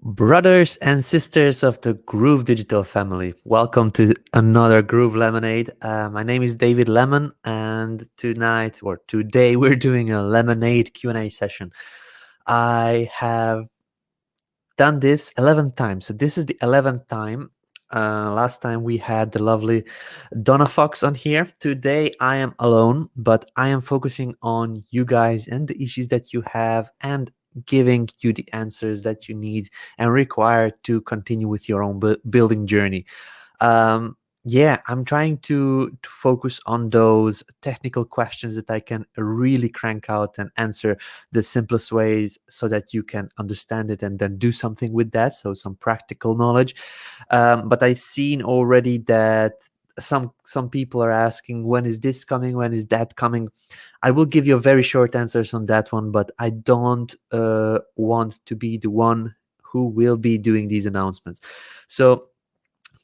Brothers and sisters of the GrooveDigital family, welcome to another Groove Lemonade. My name is David Lemon, and tonight or today we're doing a Lemonade Q&A session. I have done this 11 times, so this is the 11th time. Last time we had the lovely Donna Fox on here. Today I am alone, but I am focusing on you guys and the issues that you have and giving you the answers that you need and require to continue with your own building journey. Yeah, I'm trying to focus on those technical questions that I can really crank out and answer the simplest ways so that you can understand it and then do something with that. So some practical knowledge. But I've seen already that some people are asking, when is this coming, when is that coming? I will give you a very short answers on that one, but I don't want to be the one who will be doing these announcements. So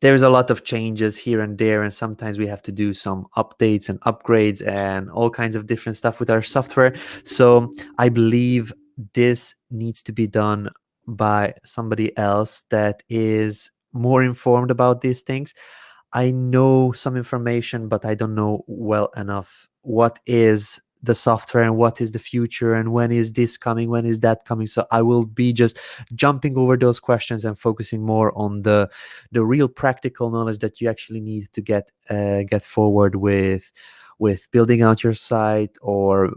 there's a lot of changes here and there, and sometimes we have to do some updates and upgrades and all kinds of different stuff with our software. So I believe this needs to be done by somebody else that is more informed about these things. I know some information, but I don't know well enough what is the software and what is the future and when is this coming, when is that coming. So I will be just jumping over those questions and focusing more on the real practical knowledge that you actually need to get forward with building out your site, or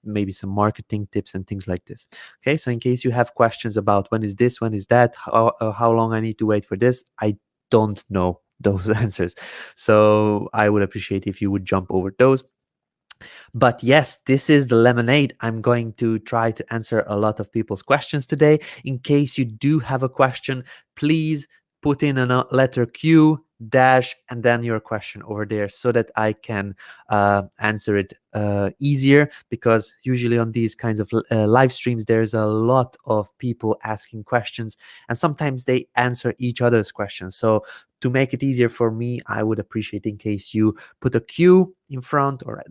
maybe some marketing tips and things like this. Okay, so in case you have questions about when is this, when is that, how long I need to wait for this, I don't know those answers. So I would appreciate if you would jump over those. But yes, this is the Lemonade. I'm going to try to answer a lot of people's questions today. In case you do have a question, please put in a letter Q dash and then your question over there so that I can answer it easier, because usually on these kinds of live streams there's a lot of people asking questions and sometimes they answer each other's questions. So to make it easier for me, I would appreciate in case you put a Q in front or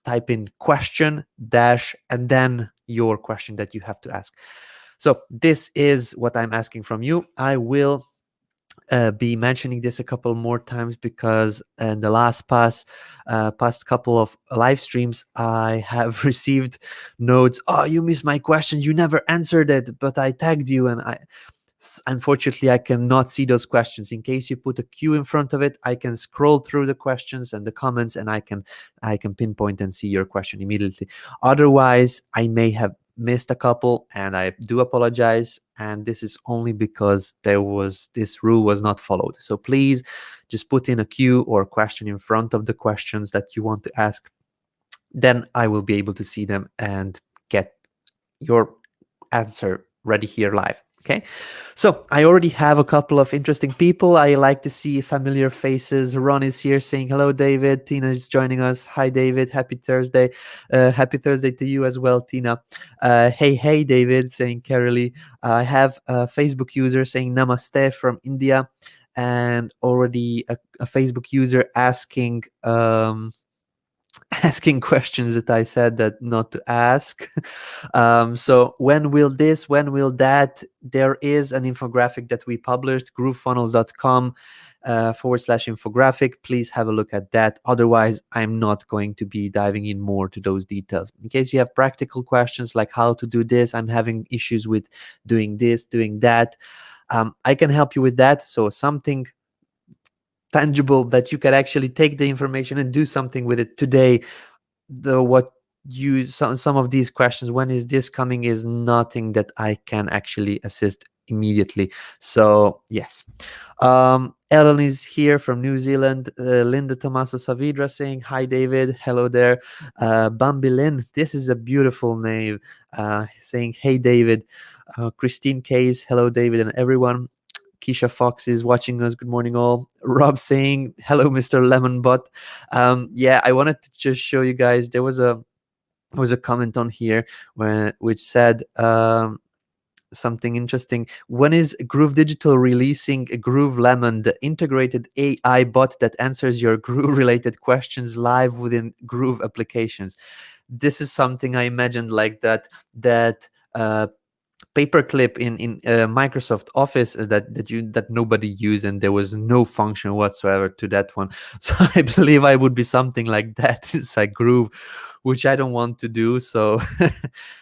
type in question dash and then your question that you have to ask. So this is what I'm asking from you. I will be mentioning this a couple more times because in the past couple of live streams I have received notes. Oh, you missed my question, you never answered it, but I tagged you, and unfortunately I cannot see those questions. In case you put a Q in front of it, I can scroll through the questions and the comments and I can pinpoint and see your question immediately. Otherwise I may have missed a couple and I do apologize, and this is only because this rule was not followed. So please just put in a Q or question in front of the questions that you want to ask, then I will be able to see them and get your answer ready here live. Okay, so I already have a couple of interesting people. I like to see familiar faces. Ron is here saying hello, David. Tina is joining us. Hi, David. Happy Thursday. Happy Thursday to you as well, Tina. Hey, David, saying Carolee. I have a Facebook user saying namaste from India, and already a Facebook user asking asking questions that I said that not to ask. So when will this, when will that? There is an infographic that we published, groovefunnels.com /infographic. Please have a look at that. Otherwise, I'm not going to be diving in more to those details. In case you have practical questions like how to do this, I'm having issues with doing this, doing that, I can help you with that. So something tangible that you can actually take the information and do something with it today. Some of these questions, when is this coming, is nothing that I can actually assist immediately. So yes, Ellen is here from New Zealand. Linda Tomaso Savidra saying hi, David. Hello there. Bambi Lynn, this is a beautiful name, saying hey, David. Christine Case, hello, David, and everyone. Keisha Fox is watching us. Good morning, all. Rob saying hello, Mr. Lemonbot. Yeah, I wanted to just show you guys. There was a comment on here which said something interesting. When is GrooveDigital releasing Groove Lemon, the integrated AI bot that answers your Groove-related questions live within Groove applications? This is something I imagined like that paperclip in Microsoft Office that nobody used, and there was no function whatsoever to that one. So I believe I would be something like that inside Groove, which I don't want to do. So,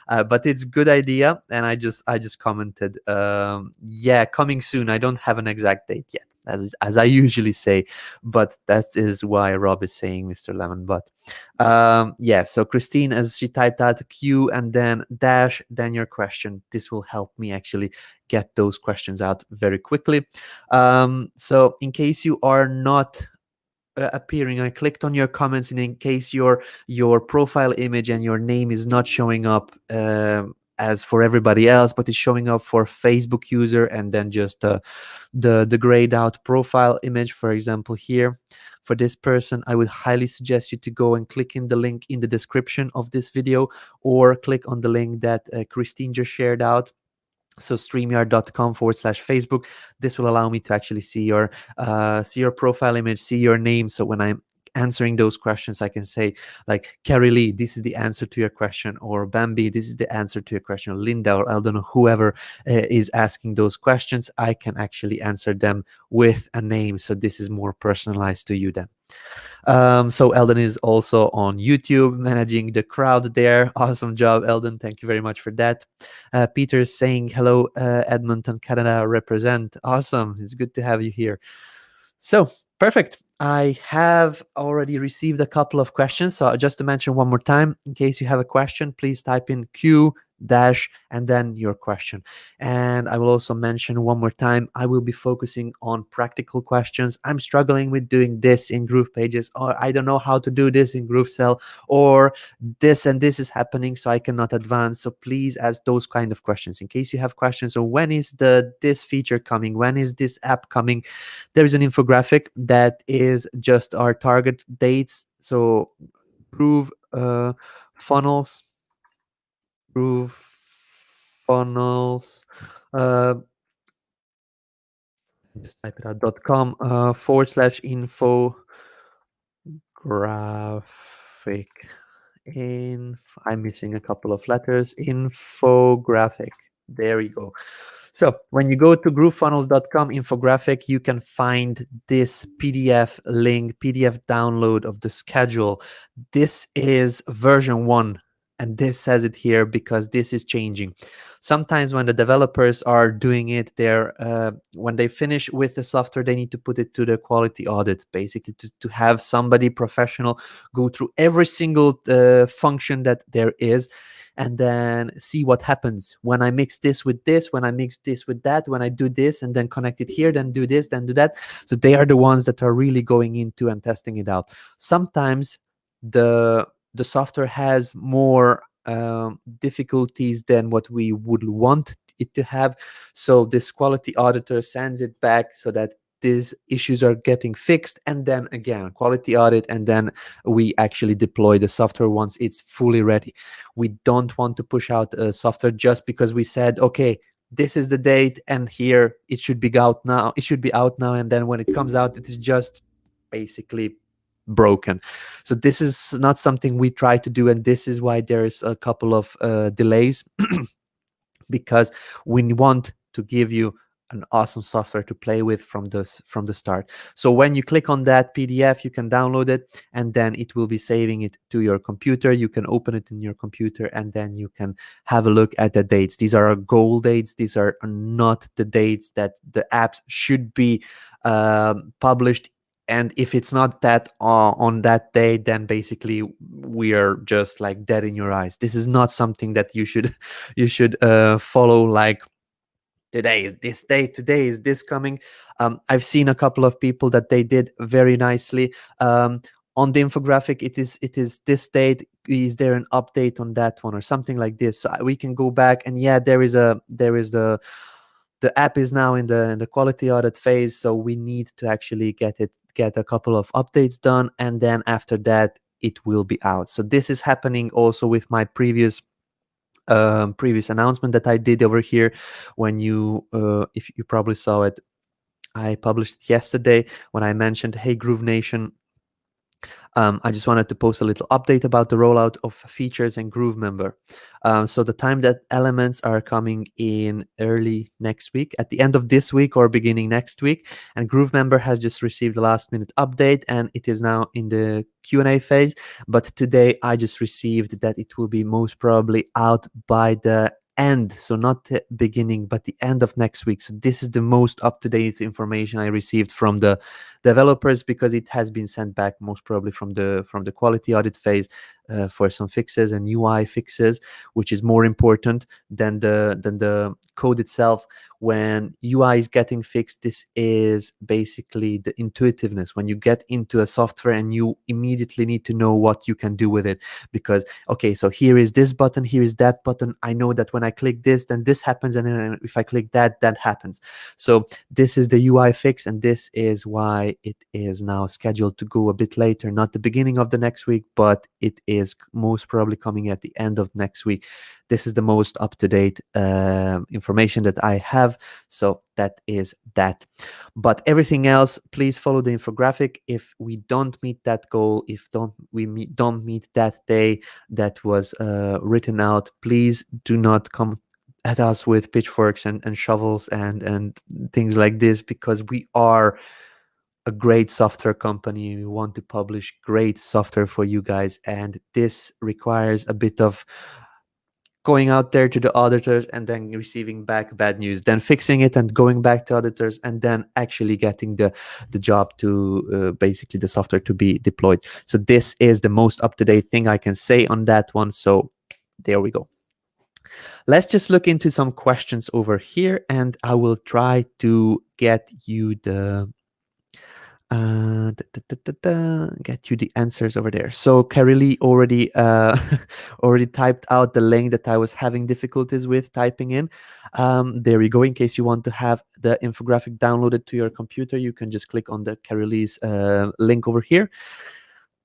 but it's good idea, and I just commented, yeah, coming soon. I don't have an exact date yet, as I usually say, but that is why Rob is saying Mr. Lemon. But yeah, so Christine, as she typed out Q and then dash, then your question. This will help me actually get those questions out very quickly. So in case you are not appearing, I clicked on your comments, and in case your profile image and your name is not showing up as for everybody else, but it's showing up for Facebook user, and then just the grayed out profile image, for example, here for this person, I would highly suggest you to go and click in the link in the description of this video, or click on the link that Christine just shared out. So streamyard.com/Facebook. This will allow me to actually see your profile image, see your name. So when I'm answering those questions, I can say, like, Carrie Lee, this is the answer to your question, or Bambi, this is the answer to your question, or Linda, or I don't know, whoever is asking those questions, I can actually answer them with a name. So this is more personalized to you then. So Eldon is also on YouTube, managing the crowd there. Awesome job, Eldon. Thank you very much for that. Peter is saying, hello, Edmonton, Canada, represent. Awesome. It's good to have you here. So perfect. I have already received a couple of questions. So just to mention one more time, in case you have a question, please type in Q dash and then your question. And I will also mention one more time, I will be focusing on practical questions. I'm struggling with doing this in GroovePages, or I don't know how to do this in GrooveCell, or this and this is happening, so I cannot advance. So please ask those kind of questions. In case you have questions, so when is this feature coming? When is this app coming? There is an infographic that is just our target dates. So Groove Funnels, GrooveFunnels, just type it out, .com /info graphic. I'm missing a couple of letters. Infographic. There we go. So when you go to groovefunnels.com infographic, you can find this PDF link, PDF download of the schedule. This is version 1. And this says it here because this is changing. Sometimes when the developers are doing it, when they finish with the software, they need to put it to the quality audit, basically to have somebody professional go through every single function that there is, and then see what happens when I mix this with this, when I mix this with that, when I do this and then connect it here, then do this, then do that. So they are the ones that are really going into and testing it out. Sometimes the software has more difficulties than what we would want it to have. So this quality auditor sends it back so that these issues are getting fixed, and then again quality audit, and then we actually deploy the software once it's fully ready. We don't want to push out a software just because we said, okay, this is the date and here it should be out now, and then when it comes out, it is just basically broken. So this is not something we try to do, and this is why there's a couple of delays because we want to give you an awesome software to play with from the start. So when you click on that PDF, you can download it, and then it will be saving it to your computer. You can open it in your computer, and then you can have a look at the dates. These are our goal dates. These are not the dates that the apps should be published. And if it's not that on that day, then basically we are just like dead in your eyes. This is not something that you should follow, like today is this day, today is this coming. I've seen a couple of people that they did very nicely. On the infographic, it is this date. Is there an update on that one or something like this? So we can go back, and yeah, there is the app is now in the quality audit phase, so we need to actually get a couple of updates done, and then after that it will be out. So this is happening also with my previous announcement that I did over here. When you if you probably saw it, I published it yesterday when I mentioned, hey Groove Nation, I just wanted to post a little update about the rollout of features and Groove Member. So the time that elements are coming in early next week, at the end of this week or beginning next week, and Groove Member has just received a last minute update and it is now in the Q&A phase. But today I just received that it will be most probably out by the end, so not the beginning but the end of next week. So this is the most up-to-date information I received from the developers, because it has been sent back most probably from the quality audit phase for some fixes and UI fixes, which is more important than the code itself. When UI is getting fixed, this is basically the intuitiveness. When you get into a software and you immediately need to know what you can do with it, because okay, so here is this button, here is that button. I know that when I click this, then this happens, and then if I click that, that happens. So this is the UI fix, and this is why it is now scheduled to go a bit later, not the beginning of the next week, but it is most probably coming at the end of next week. This is the most up-to-date information that I have, so that is that. But everything else, please follow the infographic. If we don't meet that goal, if don't meet that day that was written out, please do not come at us with pitchforks and shovels and things like this, because we are a great software company. We want to publish great software for you guys, and this requires a bit of going out there to the auditors and then receiving back bad news, then fixing it and going back to auditors, and then actually getting the job to basically the software to be deployed. So this is the most up-to-date thing I can say on that one. So there we go. Let's just look into some questions over here, and I will try to get you the get you the answers over there. So Carly already already typed out the link that I was having difficulties with typing in. There we go. In case you want to have the infographic downloaded to your computer, you can just click on the Carly's link over here.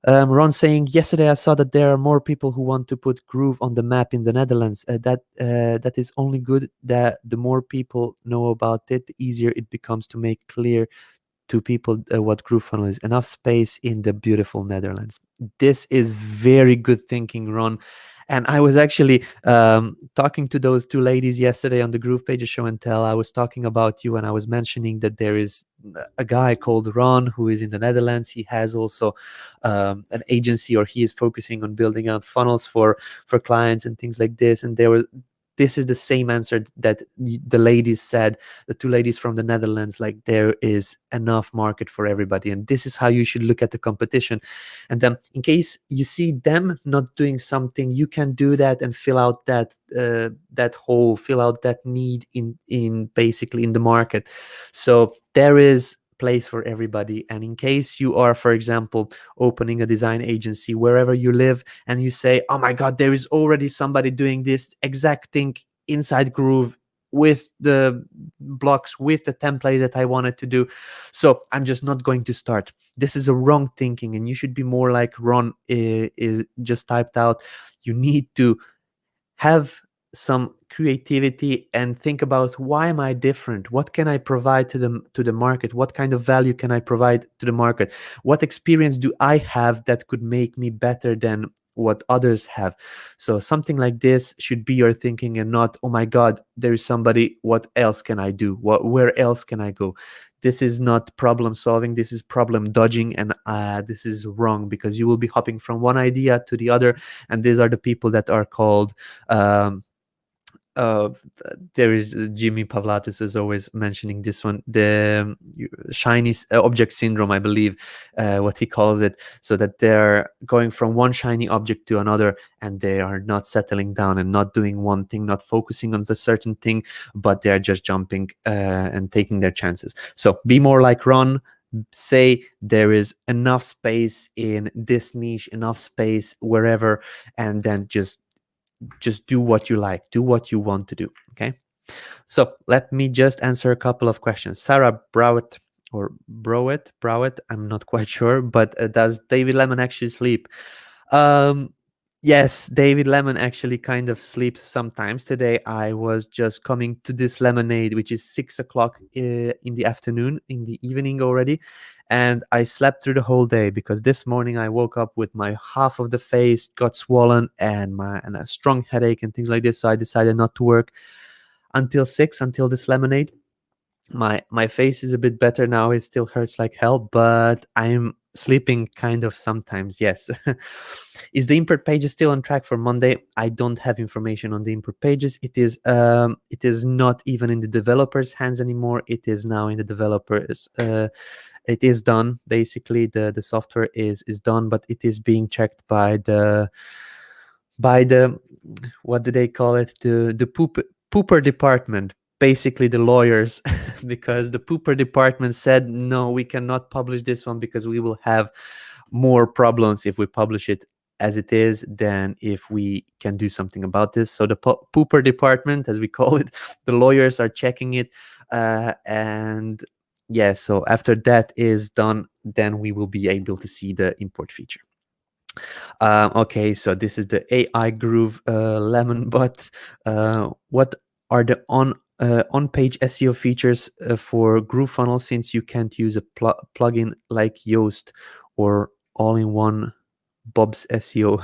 Ron saying, yesterday I saw that there are more people who want to put Groove on the map in the Netherlands. That is only good. That the more people know about it, the easier it becomes to make clear to people what GrooveFunnels is. Enough space in the beautiful Netherlands. This is very good thinking, Ron. And I was actually talking to those two ladies yesterday on the GroovePages show and tell. I was talking about you, and I was mentioning that there is a guy called Ron who is in the Netherlands. He has also an agency, or he is focusing on building out funnels for clients and things like this. And this is the same answer that the ladies said, the two ladies from the Netherlands, like there is enough market for everybody. And this is how you should look at the competition. And then in case you see them not doing something, you can do that and fill out that hole, fill out that need in basically in the market. So there is place for everybody. And in case you are, for example, opening a design agency wherever you live, and you say, oh my god, there is already somebody doing this exact thing inside Groove with the blocks, with the template that I wanted to do, so I'm just not going to start. This is a wrong thinking, and you should be more like Ron is just typed out. You need to have some creativity and think about, why am I different? What can I provide to the market? What kind of value can I provide to the market? What experience do I have that could make me better than what others have? So something like this should be your thinking, and not, oh my god, there is somebody, what else can I do? Where else can I go? This is not problem solving, this is problem dodging, and this is wrong, because you will be hopping from one idea to the other. And these are the people that are called uh, there is Jimmy Pavlatis is always mentioning this one, the shiny object syndrome, I believe, what he calls it. So that they're going from one shiny object to another, and they are not settling down and not doing one thing, not focusing on the certain thing, but they're just jumping and taking their chances. So be more like Ron. Say there is enough space in this niche, enough space wherever, and then just do what you like, do what you want to do. Okay, so let me just answer a couple of questions. Sarah Browett, or Browett, I'm not quite sure, but does David Lemon actually sleep? Yes, David Lemon actually kind of sleeps sometimes. Today I was just coming to this LemonAid, which is 6 o'clock in the afternoon, in the evening already, and I slept through the whole day because this morning I woke up with my half of the face got swollen and a strong headache and things like this. So I decided not to work until 6, until this lemonade. My face is a bit better now. It still hurts like hell, but I'm sleeping kind of sometimes. Yes. Is the import pages still on track for Monday? I don't have information on the import pages. It is not even in the developers' hands anymore. It is now in the developers. It is done. Basically, the software is done, but it is being checked by the what do they call it, the pooper department, basically the lawyers, because the pooper department said no, we cannot publish this one because we will have more problems if we publish it as it is than if we can do something about this. So the pooper department, as we call it, the lawyers are checking it, and yeah, so after that is done, then we will be able to see the import feature. Okay, so this is the AI Groove Lemon bot. What are the on-page SEO features for GrooveFunnels, since you can't use a plugin like Yoast or all-in-one Bob's SEO?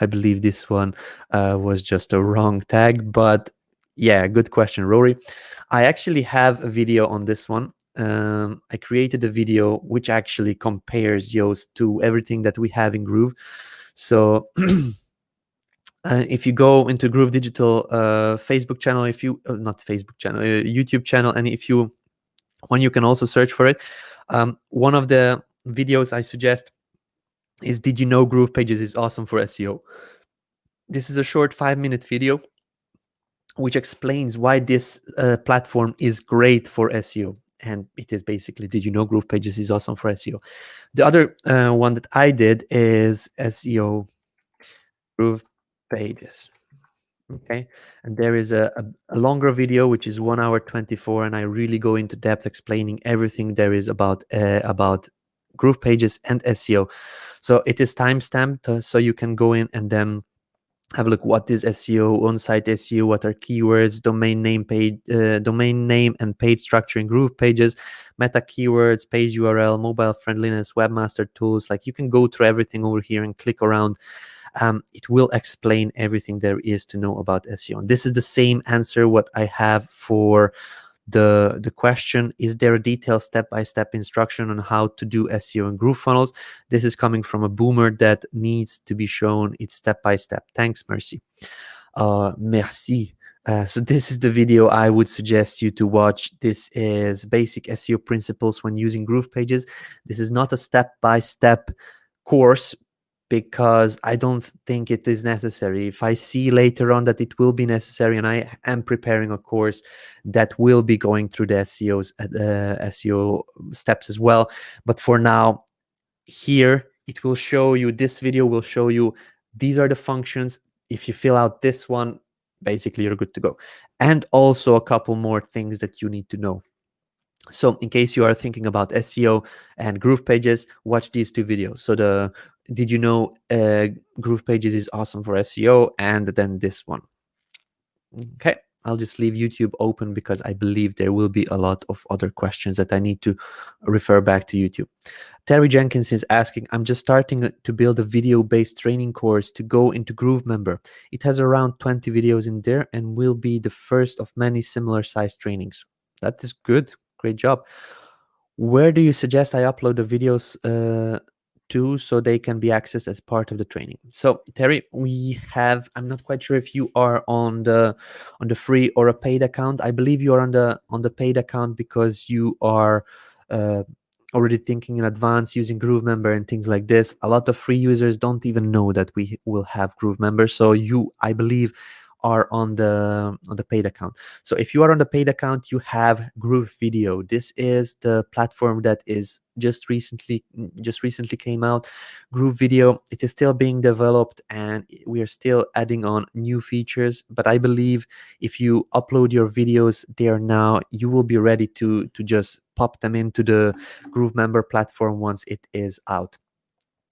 I believe this one was just a wrong tag, but yeah, good question, Rory. I actually have a video on this one. I created a video which actually compares Yoast to everything that we have in Groove. So if you go into GrooveDigital Facebook channel, if you not Facebook channel, YouTube channel, and if you you can also search for it. One of the videos I suggest is, did you know GroovePages is awesome for SEO? This is a short 5-minute video which explains why this platform is great for SEO. And it is basically, did you know GroovePages is awesome for SEO? The other one that I did is SEO GroovePages. Okay, and there is a longer video which is 1 hour 24, and I really go into depth explaining everything there is about GroovePages and SEO. So it is timestamped, so you can go in and then have a look. What is SEO, on-site SEO? What are keywords, domain name, domain name and page structure in GroovePages, meta keywords, page URL, mobile friendliness, webmaster tools. Like, you can go through everything over here and click around. It will explain everything there is to know about SEO. And this is the same answer what I have for the question, is there a detailed step-by-step instruction on how to do SEO in GrooveFunnels? This is coming from a boomer that needs to be shown it step-by-step. Thanks, Mercy. Merci. So this is the video I would suggest you to watch. This is basic SEO principles when using GroovePages. This is not a step-by-step course, because I don't think it is necessary. If I see later on that it will be necessary, and I am preparing a course that will be going through the SEO steps as well. But for now, here it will show you, this video will show you, these are the functions. If you fill out this one, basically you're good to go. And also a couple more things that you need to know. So in case you are thinking about SEO and GroovePages, watch these two videos. So the did you know GroovePages is awesome for SEO, and then this one. Okay, I'll just leave YouTube open because I believe there will be a lot of other questions that I need to refer back to YouTube. Terry Jenkins is asking, I'm just starting to build a video-based training course to go into GrooveMember. It has around 20 videos in there and will be the first of many similar sized trainings. That is good. Great job. Where do you suggest I upload the videos to, so they can be accessed as part of the training? So Terry, we have, I'm not quite sure if you are on the free or a paid account. I believe you are on the paid account because you are already thinking in advance using GrooveMember and things like this. A lot of free users don't even know that we will have GrooveMember. So you, I believe, are on the paid account. So if you are on the paid account, you have GrooveVideo. This is the platform that is just recently came out. GrooveVideo, it is still being developed and we are still adding on new features, but I believe if you upload your videos there now, you will be ready to just pop them into the GrooveMember platform once it is out.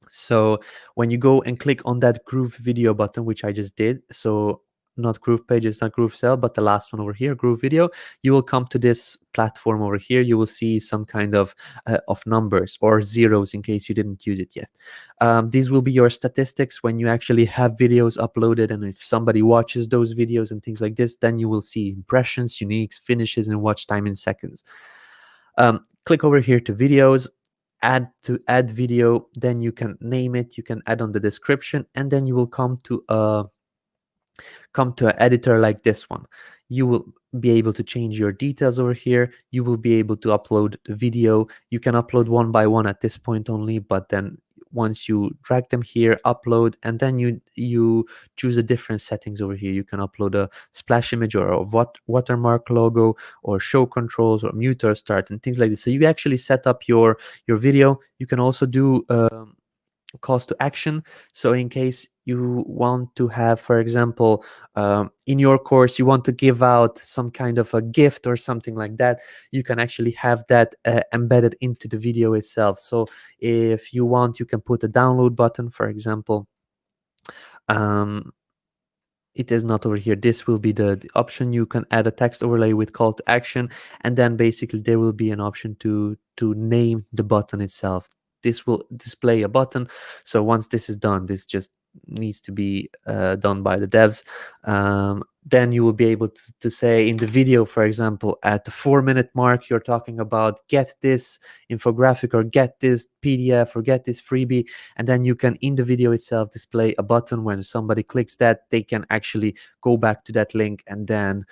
So when you go and click on that GrooveVideo button, which I just did, so not GroovePages, not GrooveSell, but the last one over here, GrooveVideo, you will come to this platform over here. You will see some kind of numbers or zeros in case you didn't use it yet. These will be your statistics when you actually have videos uploaded, and if somebody watches those videos and things like this, then you will see impressions, uniques, finishes, and watch time in seconds. Click over here to videos, add video, then you can name it, you can add on the description, and then you will come to an editor like this one. You will be able to change your details over here. You will be able to upload the video. You can upload one by one at this point only, but then once you drag them here, upload, and then you choose the different settings over here. You can upload a splash image or a watermark logo or show controls or mute or start and things like this. So you actually set up your video. You can also do calls to action. So in case you want to have, for example, in your course, you want to give out some kind of a gift or something like that, you can actually have that embedded into the video itself. So if you want, you can put a download button, for example. It is not over here. This will be the option. You can add a text overlay with call to action, and then basically there will be an option to name the button itself. This will display a button. So once this is done, this just needs to be done by the devs. Then you will be able to say in the video, for example, at the 4-minute mark, you're talking about get this infographic or get this PDF or get this freebie. And then you can, in the video itself, display a button. When somebody clicks that, they can actually go back to that link and then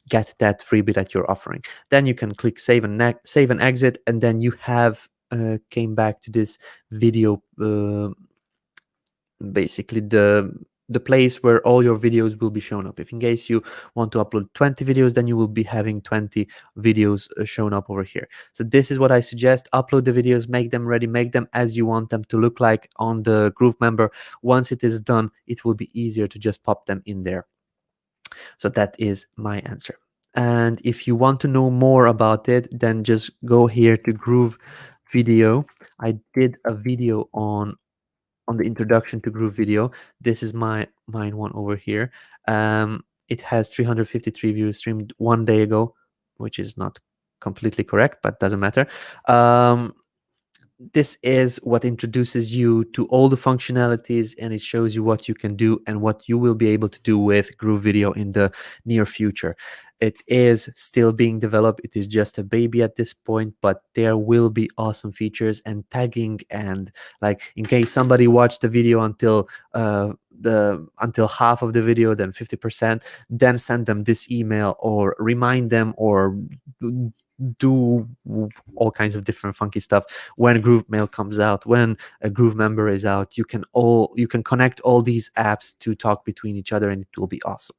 get that freebie that you're offering. Then you can click save and exit, and then you have came back to this video, basically the place where all your videos will be shown up. If in case you want to upload 20 videos, then you will be having 20 videos shown up over here. So this is what I suggest. Upload the videos, make them ready, make them as you want them to look like on the Groove member. Once it is done, it will be easier to just pop them in there. So that is my answer. And if you want to know more about it, then just go here to GrooveVideo. I did a video on the introduction to GrooveVideo. This is mine one over here. It has 353 views streamed 1 day ago, which is not completely correct, but doesn't matter. This is what introduces you to all the functionalities, and it shows you what you can do and what you will be able to do with GrooveVideo in the near future. It is still being developed. It is just a baby at this point, but there will be awesome features and tagging, and like in case somebody watched the video until half of the video, then 50%, then send them this email or remind them or do all kinds of different funky stuff. When Groove Mail comes out, when a Groove member is out, you can connect all these apps to talk between each other, and it will be awesome.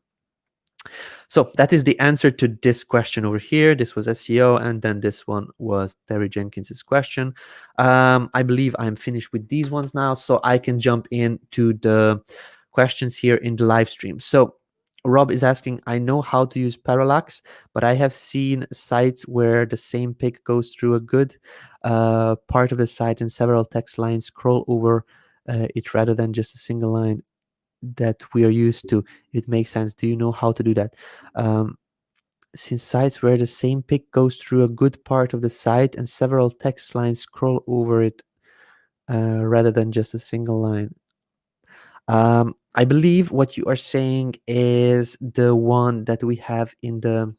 So that is the answer to this question over here. This was SEO, and then this one was Terry Jenkins's question. I believe I'm finished with these ones now, so I can jump into the questions here in the live stream. So Rob is asking, I know how to use parallax, but I have seen sites where the same pic goes through a good part of the site and several text lines scroll over it rather than just a single line that we are used to. It makes sense. Do you know how to do that? Since sites where the same pic goes through a good part of the site and several text lines scroll over it rather than just a single line. I believe what you are saying is the one that we have in the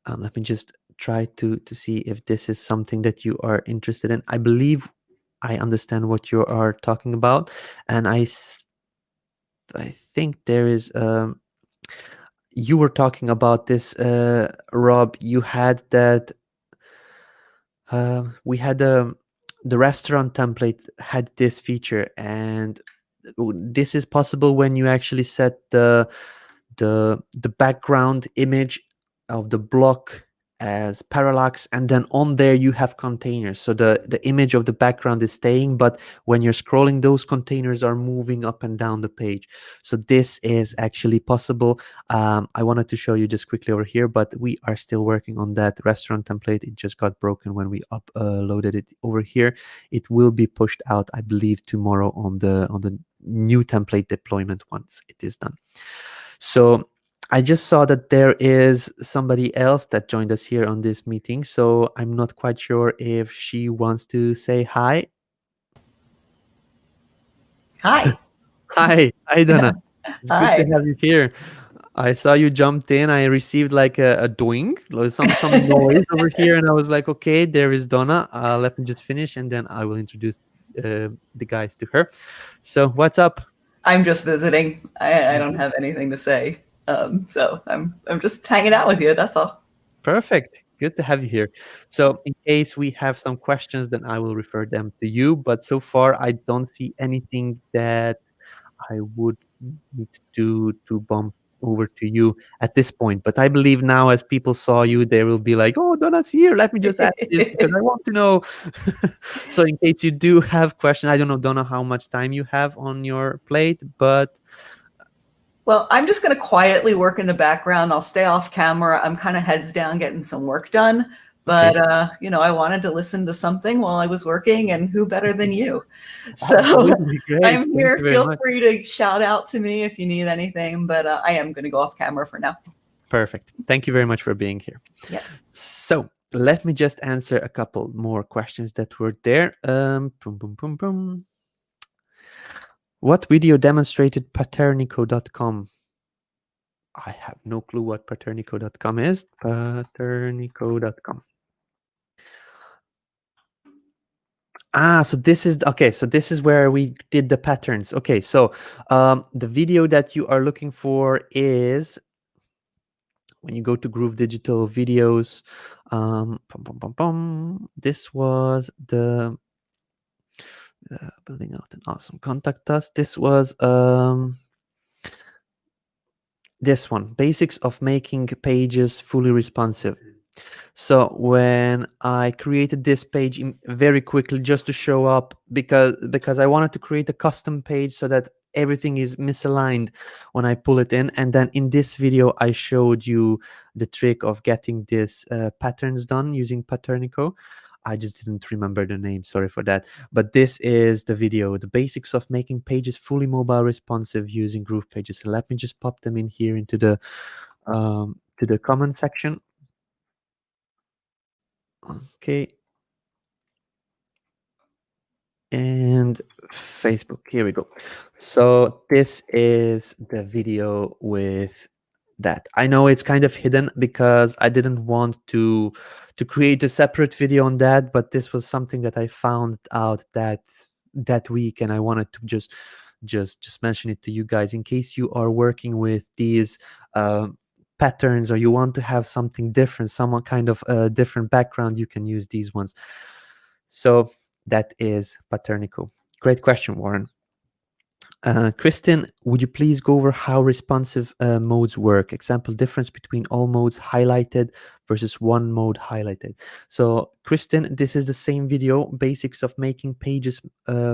let me just try to see if this is something that you are interested in. I believe I understand what you are talking about, and I think there is you were talking about this, Rob. You had that we had the restaurant template had this feature, and this is possible when you actually set the background image of the block as parallax, and then on there you have containers. So the image of the background is staying, but when you're scrolling, those containers are moving up and down the page. So this is actually possible. I wanted to show you just quickly over here, but we are still working on that restaurant template. It just got broken when we uploaded it over here. It will be pushed out, I believe, tomorrow on the new template deployment once it is done. So I just saw that there is somebody else that joined us here on this meeting, so I'm not quite sure if she wants to say hi. Hi. Hi, Donna. It's good to Hi. have you here. I saw you jumped in. I received like a doing, like some noise over here, and I was like, okay, there is Donna. Let me just finish, and then I will introduce the guys to her. So, what's up? I'm just visiting. I don't have anything to say. So I'm just hanging out with you. That's all. Perfect. Good to have you here. So, in case we have some questions, then I will refer them to you. But so far, I don't see anything that I would need to bump over to you at this point. But I believe now, as people saw you, they will be like, "Oh, Donna's here. Let me just ask this because I want to know." So, in case you do have questions, I don't know, Donna, how much time you have on your plate, but Well, I'm just going to quietly work in the background. I'll stay off camera. I'm kind of heads down getting some work done. okay, But, I wanted to listen to something while I was working, and who better than you? So absolutely great. I'm Thank here. you very Feel much. free to shout out to me if you need anything, but I am going to go off camera for now. Perfect. Thank you very much for being here. Yeah. So let me just answer a couple more questions that were there. Boom, boom, boom, boom. What video demonstrated paternico.com? I have no clue what paternico.com is. Paternico.com. So this is okay. So this is where we did the patterns. Okay, so the video that you are looking for is when you go to GrooveDigital videos. This was the building out an awesome contact us. This was this one, basics of making pages fully responsive. So when I created this page very quickly just to show up because I wanted to create a custom page so that everything is misaligned when I pull it in, and then in this video I showed you the trick of getting this patterns done using Paternico. I just didn't remember the name, sorry for that. But this is the video, the basics of making pages fully mobile responsive using GroovePages. And let me just pop them in here into the to the comment section. Okay. And Facebook, here we go. So this is the video with that. I know it's kind of hidden because I didn't want to create a separate video on that, but this was something that I found out that week, and I wanted to just mention it to you guys in case you are working with these patterns or you want to have something different, some kind of a different background. You can use these ones. So that is Paternico. Great question, Warren. Kristen, would you please go over how responsive modes work? Example, difference between all modes highlighted versus one mode highlighted. So, Kristen, this is the same video, basics of making pages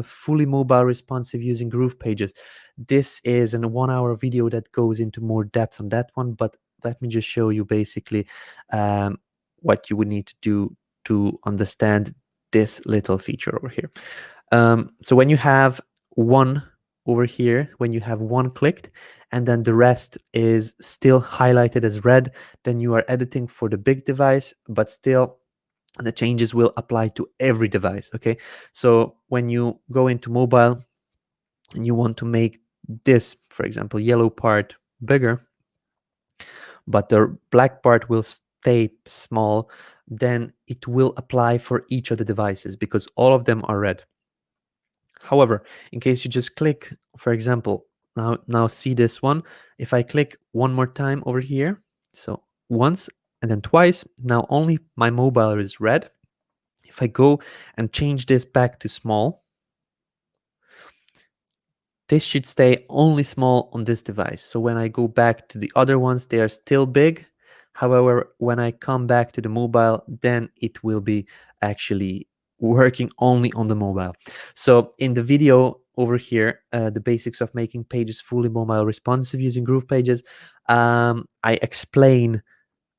fully mobile responsive using GroovePages. This is a 1-hour video that goes into more depth on that one, but let me just show you basically what you would need to do to understand this little feature over here. So when you have one over here, when you have one clicked and then the rest is still highlighted as red, then you are editing for the big device, but still the changes will apply to every device. Okay, so when you go into mobile and you want to make this, for example, yellow part bigger, but the black part will stay small, then it will apply for each of the devices because all of them are red. However, in case you just click, for example, now see this one. If I click one more time over here, so once and then twice, now only my mobile is red. If I go and change this back to small, this should stay only small on this device. So when I go back to the other ones, they are still big. However, when I come back to the mobile, then it will be actually working only on the mobile. So in the video over here, the basics of making pages fully mobile responsive using GroovePages, I explain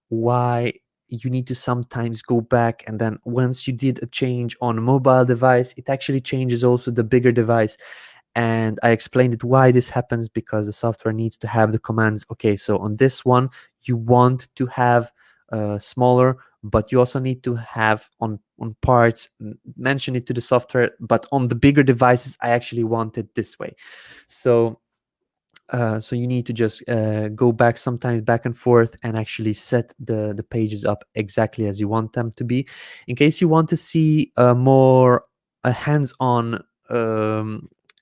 why you need to sometimes go back, and then once you did a change on a mobile device, it actually changes also the bigger device. and I explained it why this happens, because the software needs to have the commands. Okay, so on this one you want to have smaller, but you also need to have on parts, mention it to the software, but on the bigger devices I actually want it this way. So so you need to just go back sometimes back and forth and actually set the pages up exactly as you want them to be. In case you want to see more hands-on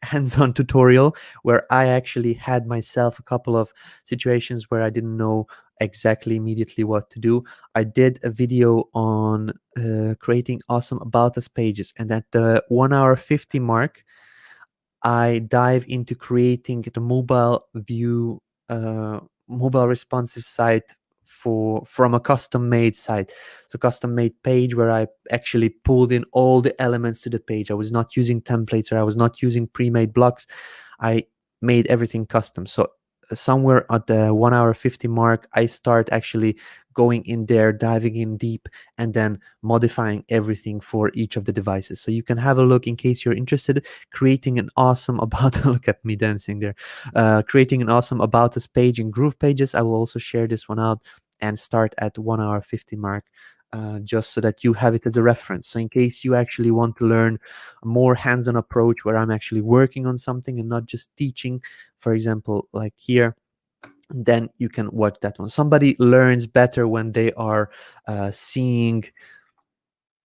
hands-on tutorial, where I actually had myself a couple of situations where I didn't know exactly immediately what to do, I did a video on creating awesome about us pages, and at the 1 hour 50 mark I dive into creating the mobile view, mobile responsive site from a custom made site. So custom made page where I actually pulled in all the elements to the page. I was not using templates, or I was not using pre-made blocks. I made everything custom. So somewhere at the 1 hour 50 mark, I start actually going in there, diving in deep, and then modifying everything for each of the devices. So you can have a look in case you're interested, creating an awesome about look at me dancing there, creating an awesome about us page in GroovePages. I will also share this one out and start at 1 hour 50 mark, just so that you have it as a reference. So in case you actually want to learn a more hands-on approach where I'm actually working on something and not just teaching, for example, like here, then you can watch that one. Somebody learns better when they are seeing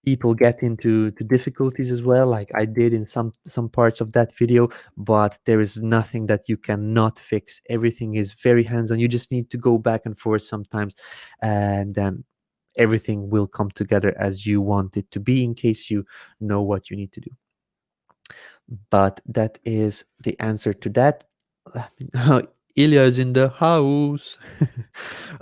people get into difficulties as well, like I did in some parts of that video. But there is nothing that you cannot fix. Everything is very hands-on. You just need to go back and forth sometimes, and then everything will come together as you want it to be, in case you know what you need to do. But that is the answer to that. Ilya is in the house.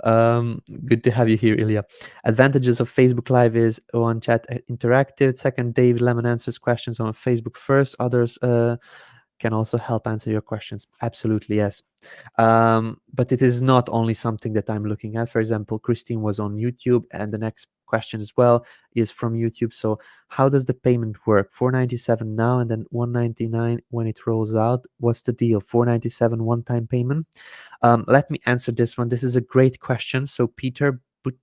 Good to have you here, Ilya. Advantages of Facebook Live is one, chat interactive. Second, David Lemon answers questions on Facebook first. Others can also help answer your questions. Absolutely, yes. But it is not only something that I'm looking at. For example, Christine was on YouTube, and the next question as well is from YouTube. So how does the payment work? $4.97 now and then $1.99 when it rolls out. What's the deal? $4.97 one-time payment? Let me answer this one. This is a great question. So Peter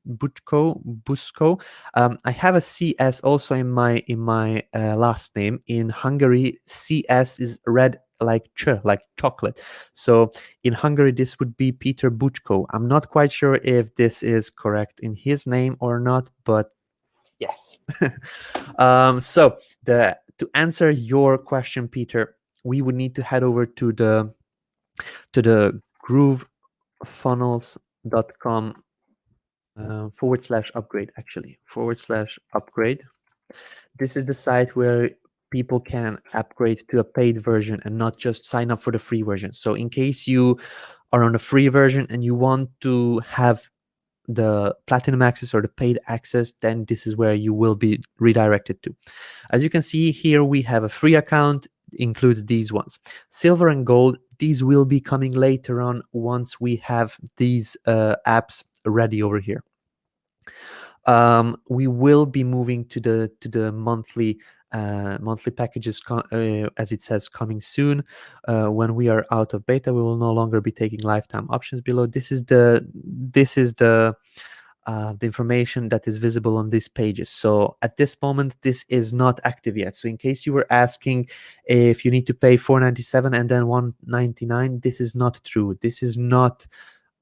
Busco. I have a CS also in my last name. In Hungary, CS is red like like chocolate. So in Hungary, this would be Peter Buchko. I'm not quite sure if this is correct in his name or not, but yes. So to answer your question, Peter, we would need to head over to the groovefunnels.com /upgrade, actually /upgrade. This is the site where people can upgrade to a paid version and not just sign up for the free version. So in case you are on the free version and you want to have the platinum access or the paid access, then this is where you will be redirected to. As you can see here, we have a free account, includes these ones. Silver and gold, these will be coming later on once we have these apps ready over here. We will be moving to the monthly packages, as it says, coming soon. When we are out of beta, we will no longer be taking lifetime options below. This is the information that is visible on these pages. So at this moment, this is not active yet. So in case you were asking if you need to pay $4.97 and then $1.99, this is not true. This is not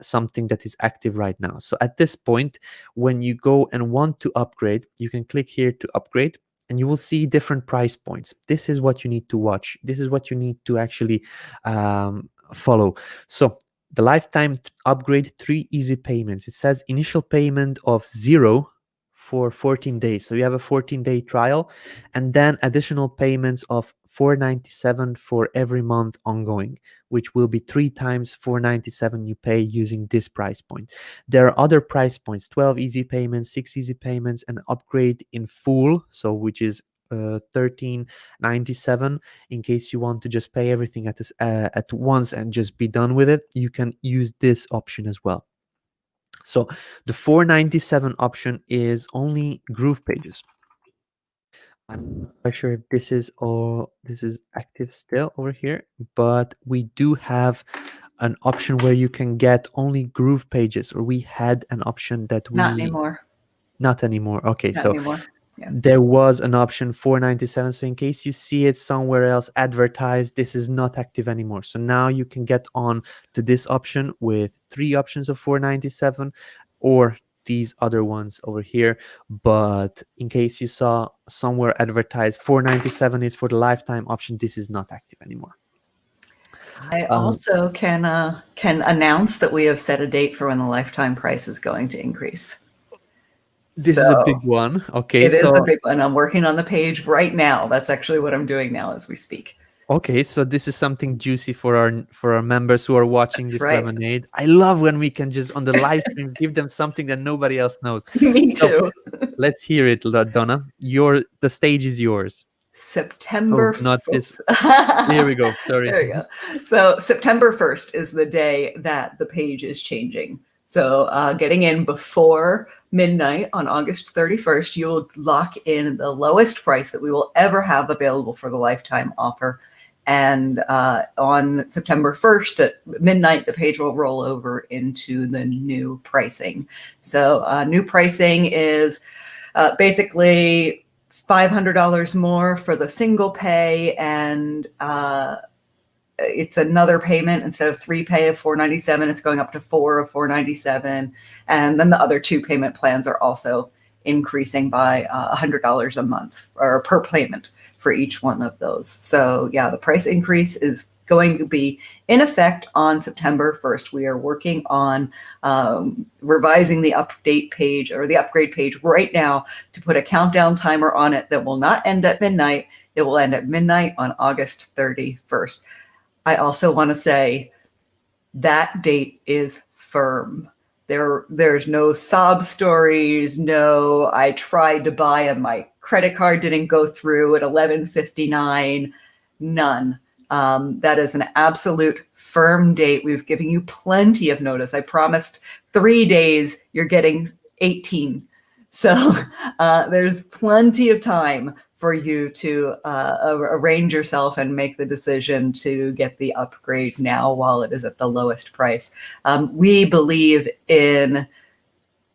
something that is active right now. So at this point, when you go and want to upgrade, you can click here to upgrade, and you will see different price points. This is what you need to watch. This is what you need to actually follow. So the lifetime upgrade, 3 easy payments. It says initial payment of 0 for 14 days. So you have a 14-day trial, and then additional payments of $4.97 for every month ongoing, which will be 3 times $4.97 you pay using this price point. There are other price points: 12 easy payments, 6 easy payments, and upgrade in full, so which is $13.97. In case you want to just pay everything at once and just be done with it, you can use this option as well. So the $4.97 option is only GroovePages. I'm not quite sure if this is active still over here, but we do have an option where you can get only GroovePages, or we had an option that Not we anymore. not anymore. Okay, Not so anymore. Yeah. there was an option 497. So in case you see it somewhere else advertised, this is not active anymore. So now you can get on to this option with 3 options of 497, or these other ones over here. But in case you saw somewhere advertised 497 is for the lifetime option, this is not active anymore. I also can announce that we have set a date for when the lifetime price is going to increase. This is a So big one. Okay, it is a so big one. I'm working on the page right now. That's actually what I'm doing now as we speak. okay, so this is something juicy for our members who are watching That's this right. lemonade. I love when we can just on the live stream give them something that nobody else knows. Me So too. let's hear it, Donna. The stage is yours. September Oh, not this. 1st. Here we go. Sorry. There we go. So September 1st is the day that the page is changing. So getting in before midnight on August 31st, you will lock in the lowest price that we will ever have available for the lifetime offer. And on September 1st at midnight, the page will roll over into the new pricing. So new pricing is basically $500 more for the single pay, and it's another payment instead of 3 pay of $497. It's going up to 4 of $497, and then the other 2 payment plans are also increasing by $100 a month or per payment for each one of those. So yeah, the price increase is going to be in effect on September 1st. We are working on revising the update page or the upgrade page right now to put a countdown timer on it that will not end at midnight. It will end at midnight on August 31st. I also want to say that date is firm. There's no sob stories. No, I tried to buy and my credit card didn't go through at 11:59. None. That is an absolute firm date. We've given you plenty of notice. I promised 3 days. You're getting 18. So there's plenty of time for you to arrange yourself and make the decision to get the upgrade now while it is at the lowest price. We believe in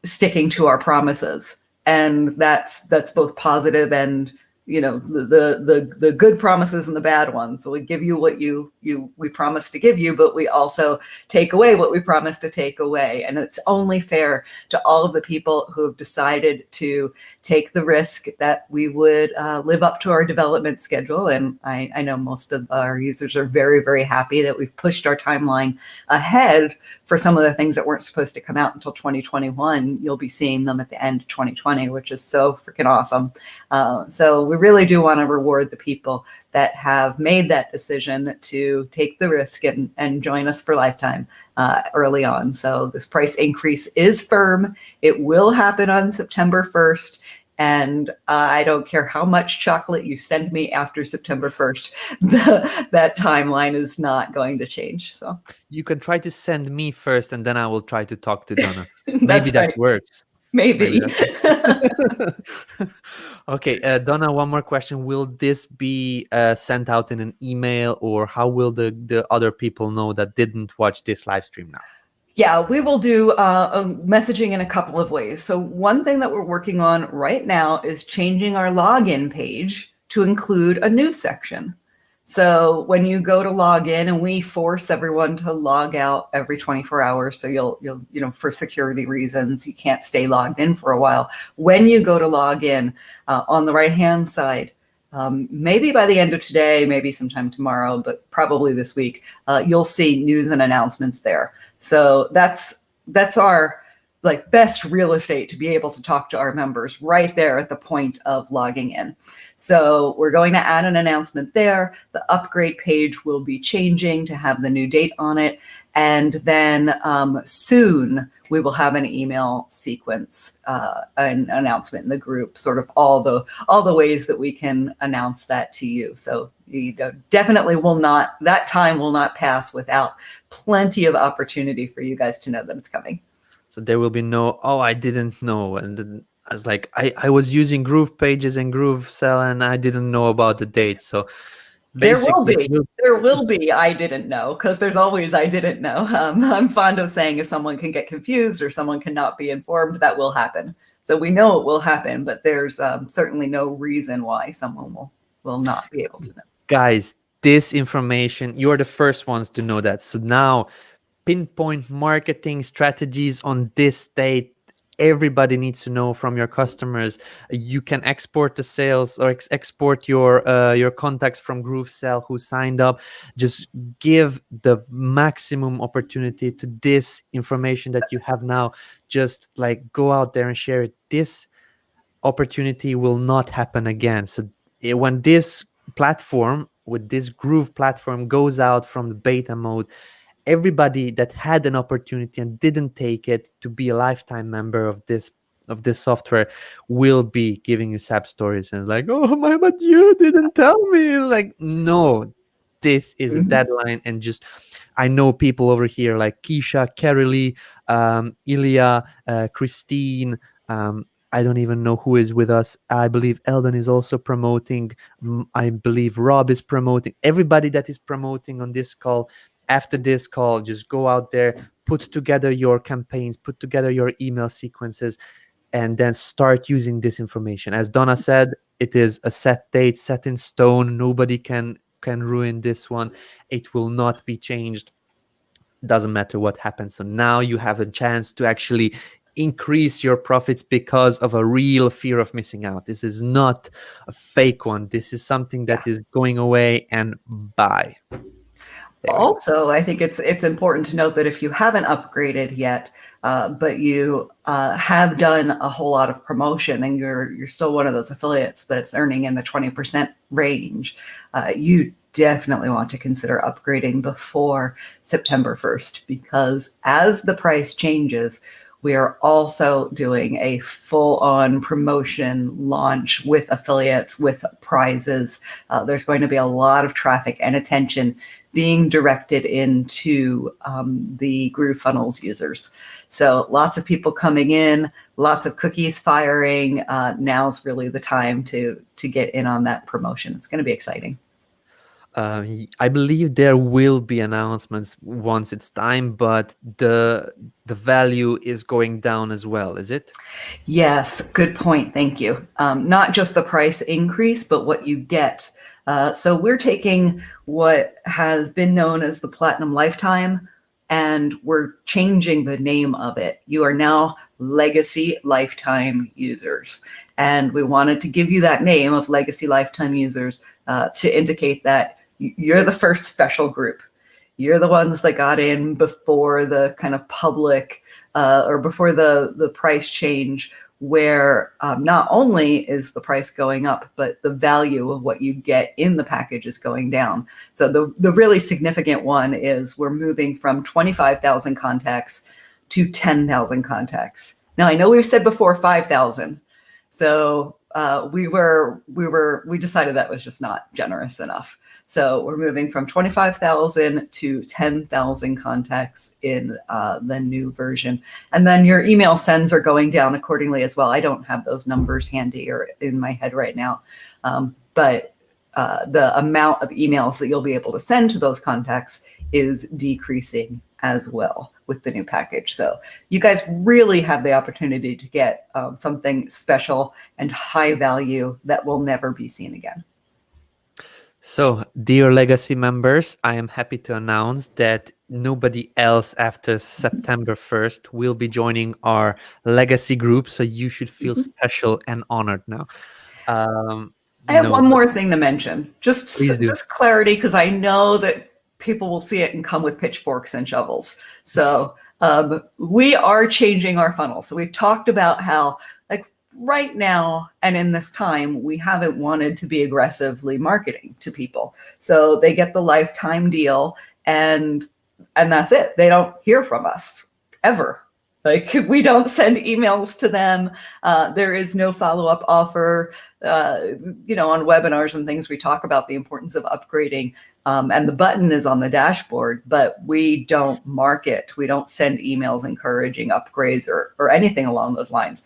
sticking to our promises, and that's both positive and the good promises and the bad ones. So we give you what we promise to give you, but we also take away what we promise to take away. And it's only fair to all of the people who have decided to take the risk that we would live up to our development schedule. And I know most of our users are very, very happy that we've pushed our timeline ahead for some of the things that weren't supposed to come out until 2021. You'll be seeing them at the end of 2020, which is so freaking awesome. So we really do want to reward the people that have made that decision to take the risk and join us for lifetime early on. So this price increase is firm. It will happen on September 1st. And I don't care how much chocolate you send me after September 1st, that timeline is not going to change. So You can try to send me first, and then I will try to talk to Donna. Maybe that's that right. works. Maybe. Okay, Donna, one more question. Will this be sent out in an email, or how will the other people know that didn't watch this live stream now? Yeah, we will do messaging in a couple of ways. So one thing that we're working on right now is changing our login page to include a news section. So when you go to log in, and we force everyone to log out every 24 hours, so you'll for security reasons, you can't stay logged in for a while. When you go to log in, on the right-hand side, maybe by the end of today, maybe sometime tomorrow, but probably this week, you'll see news and announcements there. So that's our best real estate to be able to talk to our members right there at the point of logging in. So we're going to add an announcement there. The upgrade page will be changing to have the new date on it. And then soon we will have an email sequence, an announcement in the group, sort of all the ways that we can announce that to you. So you definitely that time will not pass without plenty of opportunity for you guys to know that it's coming. So there will be no, oh, I didn't know, and then I was like, I was using GroovePages and GrooveCell, and I didn't know about the date. So There will basically, be. There will be. I didn't know, because there's always I didn't know. I'm fond of saying if someone can get confused or someone cannot be informed, that will happen. So we know it will happen, but there's certainly no reason why someone will not be able to know. guys, this information, you are the first ones to know that. So now, pinpoint marketing strategies on this date. Everybody needs to know from your customers. You can export the sales or export your contacts from GrooveCell who signed up. Just give the maximum opportunity to this information that you have now. Just like go out there and share it. This opportunity will not happen again. So when this platform with this Groove platform goes out from the beta mode, everybody that had an opportunity and didn't take it to be a lifetime member of this software will be giving you sad stories and like, oh my, but you didn't tell me. Like, no, this is a Mhm. deadline. And just, I know people over here like Keisha, Carolee, Ilya, Christine, I don't even know who is with us. I believe Eldon is also promoting. I believe Rob is promoting. Everybody that is promoting on this call, after this call, just go out there, put together your campaigns, put together your email sequences, and then start using this information. As Donna said, it is a set date, set in stone. Nobody can ruin this one. It will not be changed. Doesn't matter what happens. So now you have a chance to actually increase your profits because of a real fear of missing out. This is not a fake one. This is something that is going away, and bye. There we go. Also, I think it's important to note that if you haven't upgraded yet, but you have done a whole lot of promotion and you're still one of those affiliates that's earning in the 20% range, you definitely want to consider upgrading before September 1st, because as the price changes, we are also doing a full-on promotion launch with affiliates, with prizes. There's going to be a lot of traffic and attention being directed into the GrooveFunnels users. So lots of people coming in, lots of cookies firing. Now's really the time to get in on that promotion. It's going to be exciting. I believe there will be announcements once it's time, but the value is going down as well, is it? Yes, good point. Thank you. Not just the price increase, but what you get. So we're taking what has been known as the Platinum Lifetime, and we're changing the name of it. You are now Legacy Lifetime users. And we wanted to give you that name of Legacy Lifetime users to indicate that you're the first special group. You're the ones that got in before the kind of public or before the price change, where not only is the price going up, but the value of what you get in the package is going down. So the really significant one is we're moving from 25,000 contacts to 10,000 contacts. Now, I know we've said before 5,000. So we decided that was just not generous enough. So we're moving from 25,000 to 10,000 contacts in the new version. And then your email sends are going down accordingly as well. I don't have those numbers handy or in my head right now. But the amount of emails that you'll be able to send to those contacts is decreasing as well with the new package. So you guys really have the opportunity to get something special and high value that will never be seen again. So, dear Legacy members, I am happy to announce that nobody else after September 1st will be joining our Legacy group. So you should feel special and honored now. I have No, one more thing to mention, please do. just clarity, because I know that people will see it and come with pitchforks and shovels. So we are changing our funnel. So we've talked about how, like, right now and in this time, we haven't wanted to be aggressively marketing to people. So they get the lifetime deal and that's it. They don't hear from us ever. Like, we don't send emails to them. There is no follow-up offer. On webinars and things, we talk about the importance of upgrading, and the button is on the dashboard, but we don't market. We don't send emails encouraging upgrades or anything along those lines.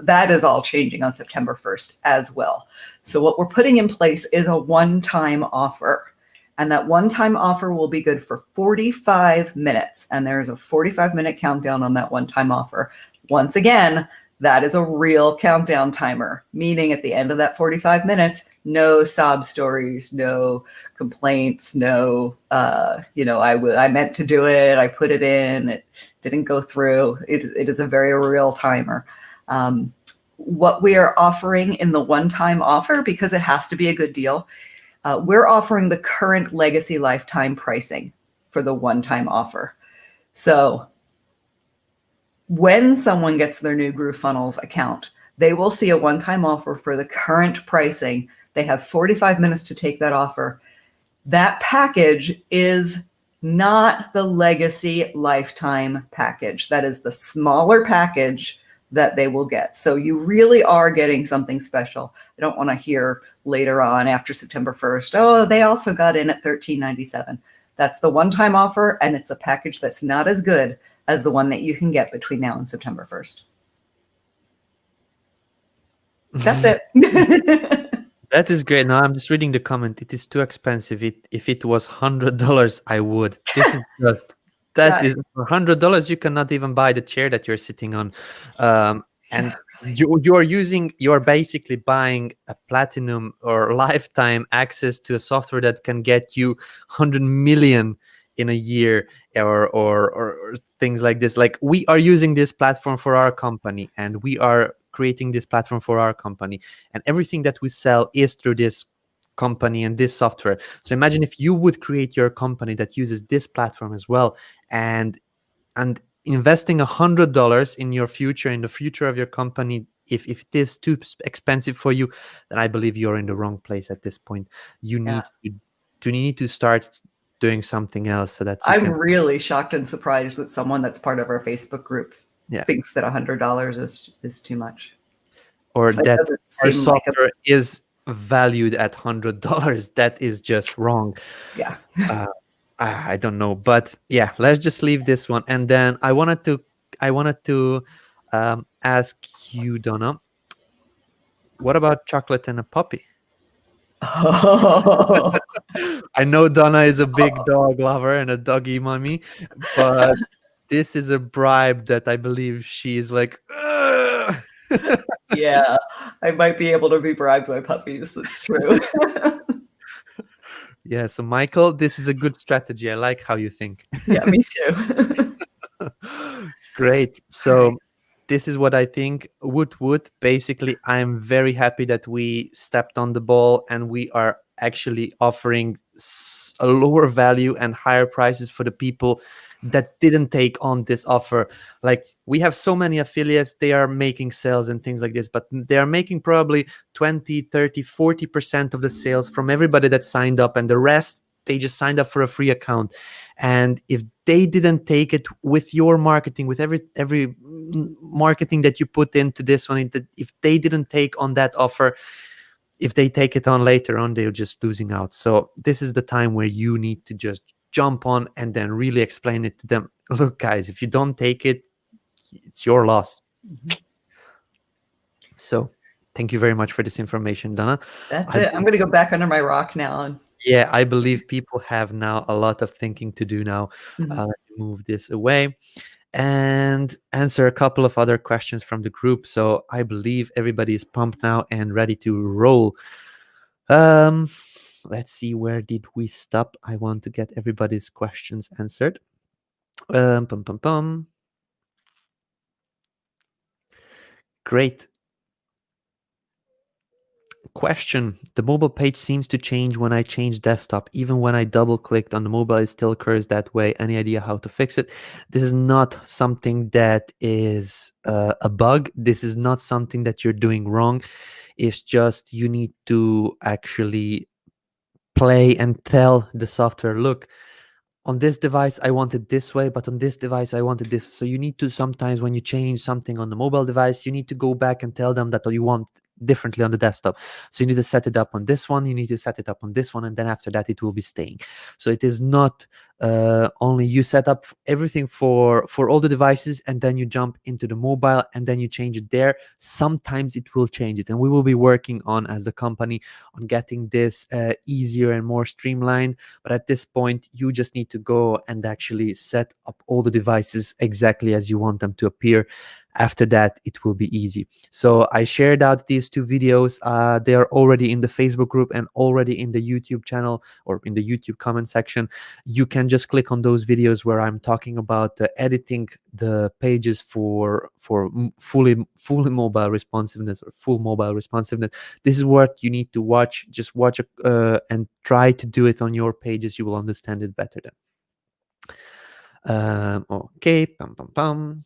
That is all changing on September 1st as well. So what we're putting in place is a one-time offer. And that one-time offer will be good for 45 minutes. And there's a 45-minute countdown on that one-time offer. Once again, that is a real countdown timer, meaning at the end of that 45 minutes, no sob stories, no complaints, no, I meant to do it, I put it in, it didn't go through. It is a very real timer. What we are offering in the one-time offer, because it has to be a good deal, we're offering the current legacy lifetime pricing for the one-time offer. So when someone gets their new GrooveFunnels account, they will see a one-time offer for the current pricing. They have 45 minutes to take that offer. That package is not the legacy lifetime package. That is the smaller package that they will get. So you really are getting something special. I don't want to hear later on after September 1st, oh, they also got in at $13.97. That's the one-time offer, and it's a package that's not as good as the one that you can get between now and September 1st. That's it. That is great. Now I'm just reading the comment. It is too expensive. If it was $100, I would. This is just is for $100. You cannot even buy the chair that you're sitting on, and you're basically buying a platinum or lifetime access to a software that can get you 100 million in a year or things like this. Like, we are using this platform for our company, and we are creating this platform for our company, and everything that we sell is through this company and this software. So imagine if you would create your company that uses this platform as well, and investing $100 in your future, in the future of your company. If it is too expensive for you, then I believe you're in the wrong place at this point. You need to start doing something else so that I'm really shocked and surprised that someone that's part of our Facebook group thinks that $100 is too much, or that our software is valued at $100. That is just wrong. Yeah. I don't know, but yeah, let's just leave this one. And then I wanted to ask you, Donna, what about chocolate and a puppy? Oh. I know Donna is a big dog lover and a doggy mommy, but this is a bribe that I believe she's like, ugh. Yeah, I might be able to be bribed by puppies. That's true. Yeah, so Michael, this is a good strategy. I like how you think. Yeah, me too. Great. So this is what I think. Woot. Basically, I'm very happy that we stepped on the ball and we are actually offering a lower value and higher prices for the people that didn't take on this offer. Like, we have so many affiliates, they are making sales and things like this, but they are making probably 20, 30, 40% of the sales from everybody that signed up, and the rest, they just signed up for a free account. And if they didn't take it with your marketing, with every marketing that you put into this one, if they didn't take on that offer, if they take it on later on, they're just losing out. So this is the time where you need to just jump on and then really explain it to them. Look, guys, if you don't take it, it's your loss. Mm-hmm. So thank you very much for this information, Donna. That's it. I'm going to go back under my rock now. Yeah, I believe people have now a lot of thinking to do now. Let me move this away and answer a couple of other questions from the group. So I believe everybody is pumped now and ready to roll. Let's see, where did we stop? I want to get everybody's questions answered. Great. Question: the mobile page seems to change when I change desktop. Even when I double clicked on the mobile, it still occurs that way. Any idea how to fix it? This is not something that is a bug. This is not something that you're doing wrong. It's just you need to actually play and tell the software, look, on this device I want it this way, but on this device I want it this. So you need to, sometimes when you change something on the mobile device, you need to go back and tell them that you want differently on the desktop. So you need to set it up on this one, you need to set it up on this one, and then after that it will be staying. So it is not only you set up everything for all the devices and then you jump into the mobile and then you change it there. Sometimes it will change it, and we will be working on, as the company, on getting this easier and more streamlined. But at this point you just need to go and actually set up all the devices exactly as you want them to appear. After that it will be easy. So I shared out these two videos. They are already in the Facebook group and already in the YouTube channel or in the YouTube comment section. You can just click on those videos where I'm talking about editing the pages for fully mobile responsiveness or full mobile responsiveness. This is what you need to watch. Just watch and try to do it on your pages. You will understand it better then. Okay, pam pam pam.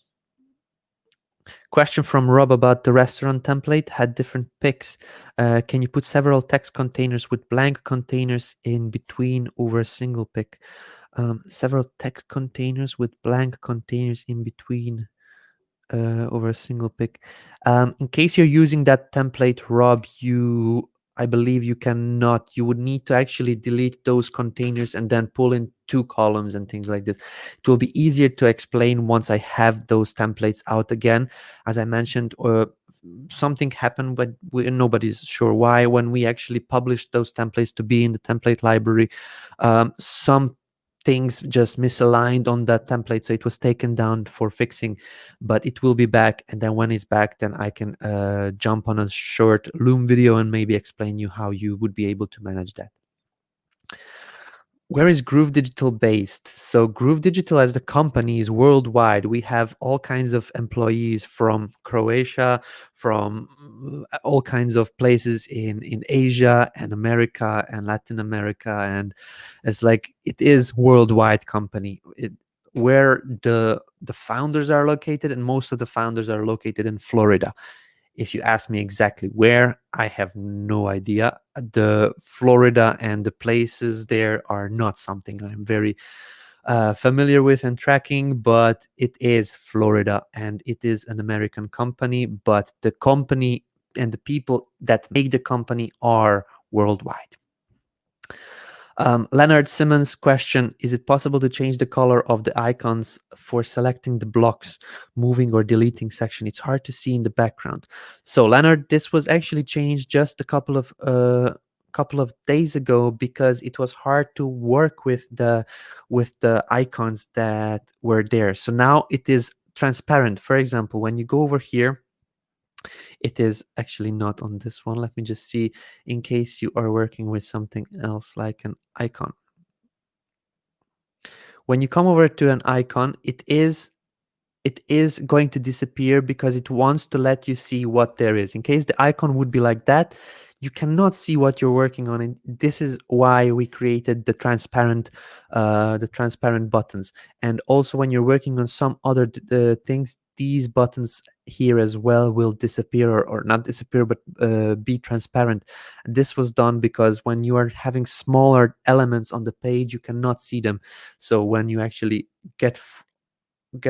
Question from Rob about the restaurant template. Had different pics. Can you put several text containers with blank containers in between over a single pic? Several text containers with blank containers in between over a single pic. In case you're using that template, Rob, I believe you cannot. You would need to actually delete those containers and then pull in two columns and things like this. It will be easier to explain once I have those templates out again. As I mentioned, something happened, but nobody's sure why. When we actually published those templates to be in the template library, some things just misaligned on that template, so it was taken down for fixing, but it will be back. And then when it's back, then I can jump on a short Loom video and maybe explain you how you would be able to manage that. Where is GrooveDigital based? So GrooveDigital as the company is worldwide. We have all kinds of employees from Croatia, from all kinds of places in Asia and America and Latin America. And it's like, it is worldwide company. Where the founders are located, and most of the founders are located in Florida. If you ask me exactly where, I have no idea. The Florida and the places there are not something I'm very familiar with and tracking, but it is Florida and it is an American company, but the company and the people that make the company are worldwide. Leonard Simmons' question: is it possible to change the color of the icons for selecting the blocks, moving or deleting section? It's hard to see in the background. So Leonard, this was actually changed just a couple of days ago because it was hard to work with the icons that were there. So now it is transparent. For example, when you go over here, it is actually not on this one. Let me just see, in case you are working with something else like an icon. When you come over to an icon, it is going to disappear because it wants to let you see what there is. In case the icon would be like that, you cannot see what you're working on. And this is why we created the transparent buttons. And also when you're working on some other things, these buttons here as well will disappear, or not disappear, but be transparent. And this was done because when you are having smaller elements on the page, you cannot see them. So when you actually get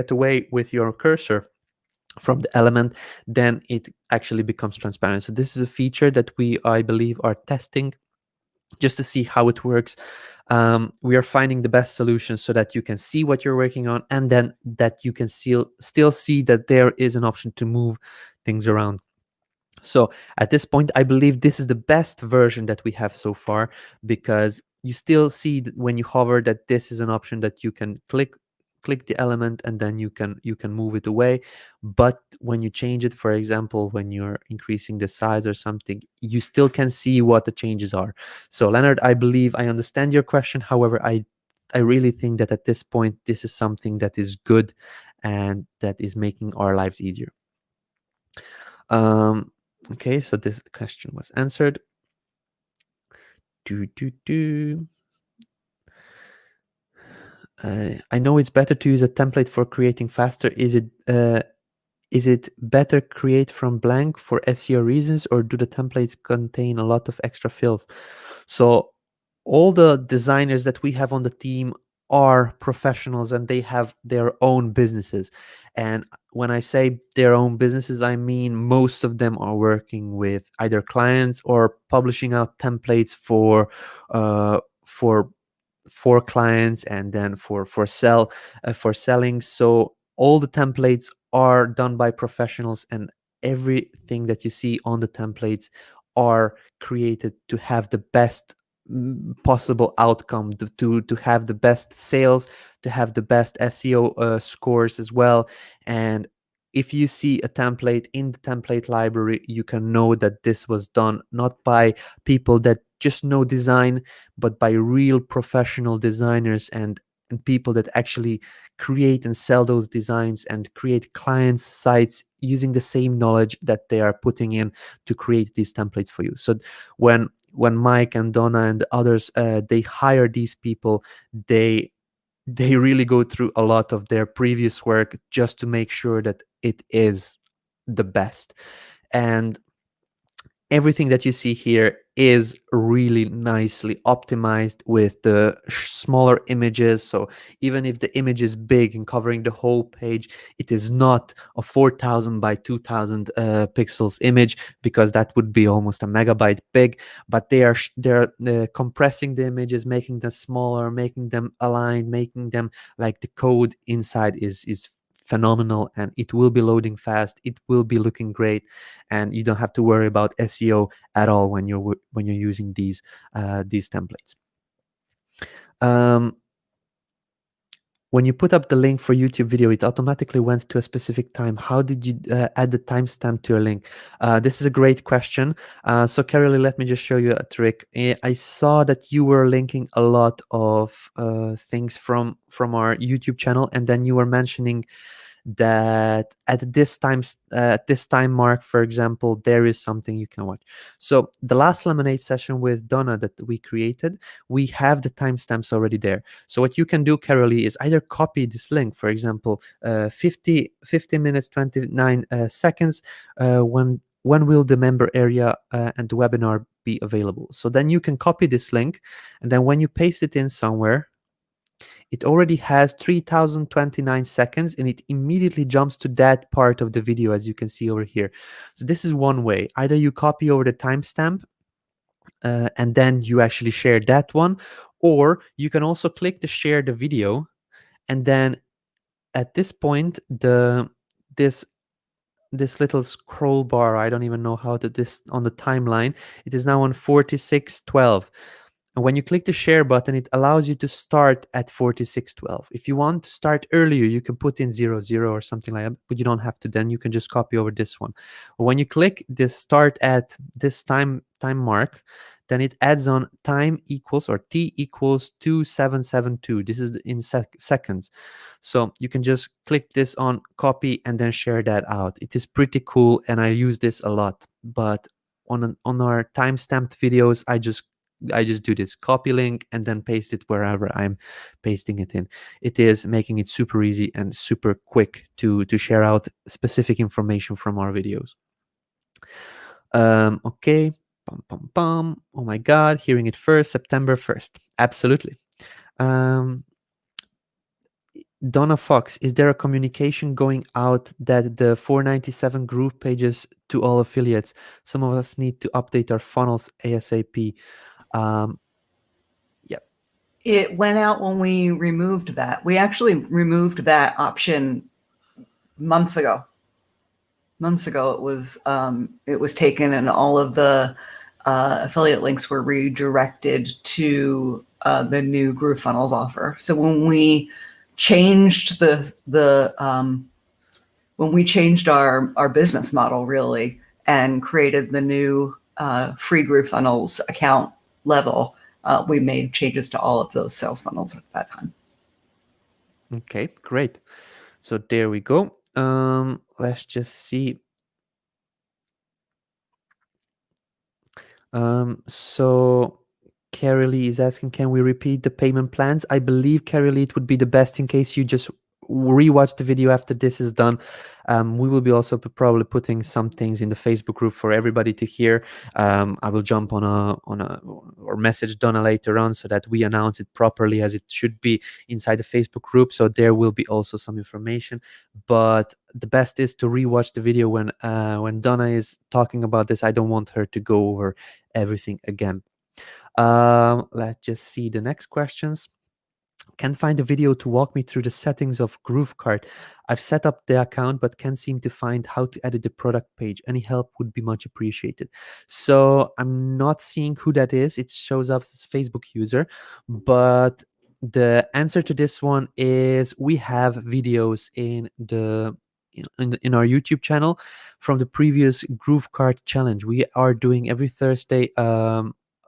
away with your cursor from the element, then it actually becomes transparent. So this is a feature that I believe, are testing just to see how it works. We are finding the best solution so that you can see what you're working on, and then that you can still see that there is an option to move things around. So at this point, I believe this is the best version that we have so far, because you still see that when you hover that this is an option that you can click the element and then you can move it away. But when you change it, for example, when you're increasing the size or something, you still can see what the changes are. So Leonard, I believe I understand your question. However, I really think that at this point, this is something that is good and that is making our lives easier. Okay, so this question was answered. I know it's better to use a template for creating faster. Is it better create from blank for SEO reasons, or do the templates contain a lot of extra fills? So all the designers that we have on the team are professionals and they have their own businesses. And when I say their own businesses, I mean most of them are working with either clients or publishing out templates uh, for for clients and then for selling. So all the templates are done by professionals, and everything that you see on the templates are created to have the best possible outcome, to have the best sales, to have the best SEO scores as well. And if you see a template in the template library, you can know that this was done not by people that just know design, but by real professional designers and people that actually create and sell those designs and create clients' sites using the same knowledge that they are putting in to create these templates for you. So when Mike and Donna and others they hire these people, they really go through a lot of their previous work just to make sure that it is the best. And everything that you see here is really nicely optimized with the smaller images. So even if the image is big and covering the whole page, it is not a 4000 by 2000 pixels image, because that would be almost a megabyte big. But they're compressing the images, making them smaller, making them aligned, making them like the code inside is phenomenal, and it will be loading fast, it will be looking great, and you don't have to worry about SEO at all when you're using these templates. When you put up the link for YouTube video, it automatically went to a specific time. How did you add the timestamp to your link? This is a great question. So Carolee, let me just show you a trick. I saw that you were linking a lot of things from our YouTube channel, and then you were mentioning that at this time mark, for example, there is something you can watch. So the last LemonAid session with Donna that we created, we have the timestamps already there. So what you can do, Carolee, is either copy this link, for example, 50 minutes 29 seconds, when will the member area and the webinar be available. So then you can copy this link, and then when you paste it in somewhere, it already has 3029 seconds, and it immediately jumps to that part of the video, as you can see over here. So this is one way. Either you copy over the timestamp and then you actually share that one, or you can also click the share the video, and then at this point this little scroll bar, I don't even know how to this on the timeline, it is now on 4612. And when you click the share button, it allows you to start at 4612. If you want to start earlier, you can put in 00 or something like that, but you don't have to. Then you can just copy over this one. But when you click this start at this time mark, then it adds on time equals, or t equals 2772. This is in seconds. So you can just click this on copy and then share that out. It is pretty cool, and I use this a lot. But on our timestamped videos, I just do this copy link and then paste it wherever I'm pasting it in. It is making it super easy and super quick to share out specific information from our videos. Okay. Pum, pum, pum. Oh my God, hearing it first, September 1st. Absolutely. Donna Fox, is there a communication going out that the 497 GroovePages to all affiliates? Some of us need to update our funnels ASAP. It went out when we removed that. We actually removed that option months ago. It was taken, and all of the affiliate links were redirected to the new GrooveFunnels offer. So when we changed when we changed our business model, really, and created the new free GrooveFunnels account level, we made changes to all of those sales funnels at that time. Okay, great. So there we go. Let's just see. So Carolee is asking, can we repeat the payment plans? I believe, Carolee, it would be the best in case you just rewatch the video after this is done. We will be also probably putting some things in the Facebook group for everybody to hear. I will jump on a or message Donna later on so that we announce it properly as it should be inside the Facebook group. So there will be also some information. But the best is to rewatch the video when Donna is talking about this. I don't want her to go over everything again. Let's just see the next questions. Can't find a video to walk me through the settings of GrooveKart. I've set up the account but can't seem to find how to edit the product page. Any help would be much appreciated. So I'm not seeing who that is. It shows up as Facebook user, but the answer to this one is we have videos in the in our YouTube channel from the previous GrooveKart challenge. We are doing every Thursday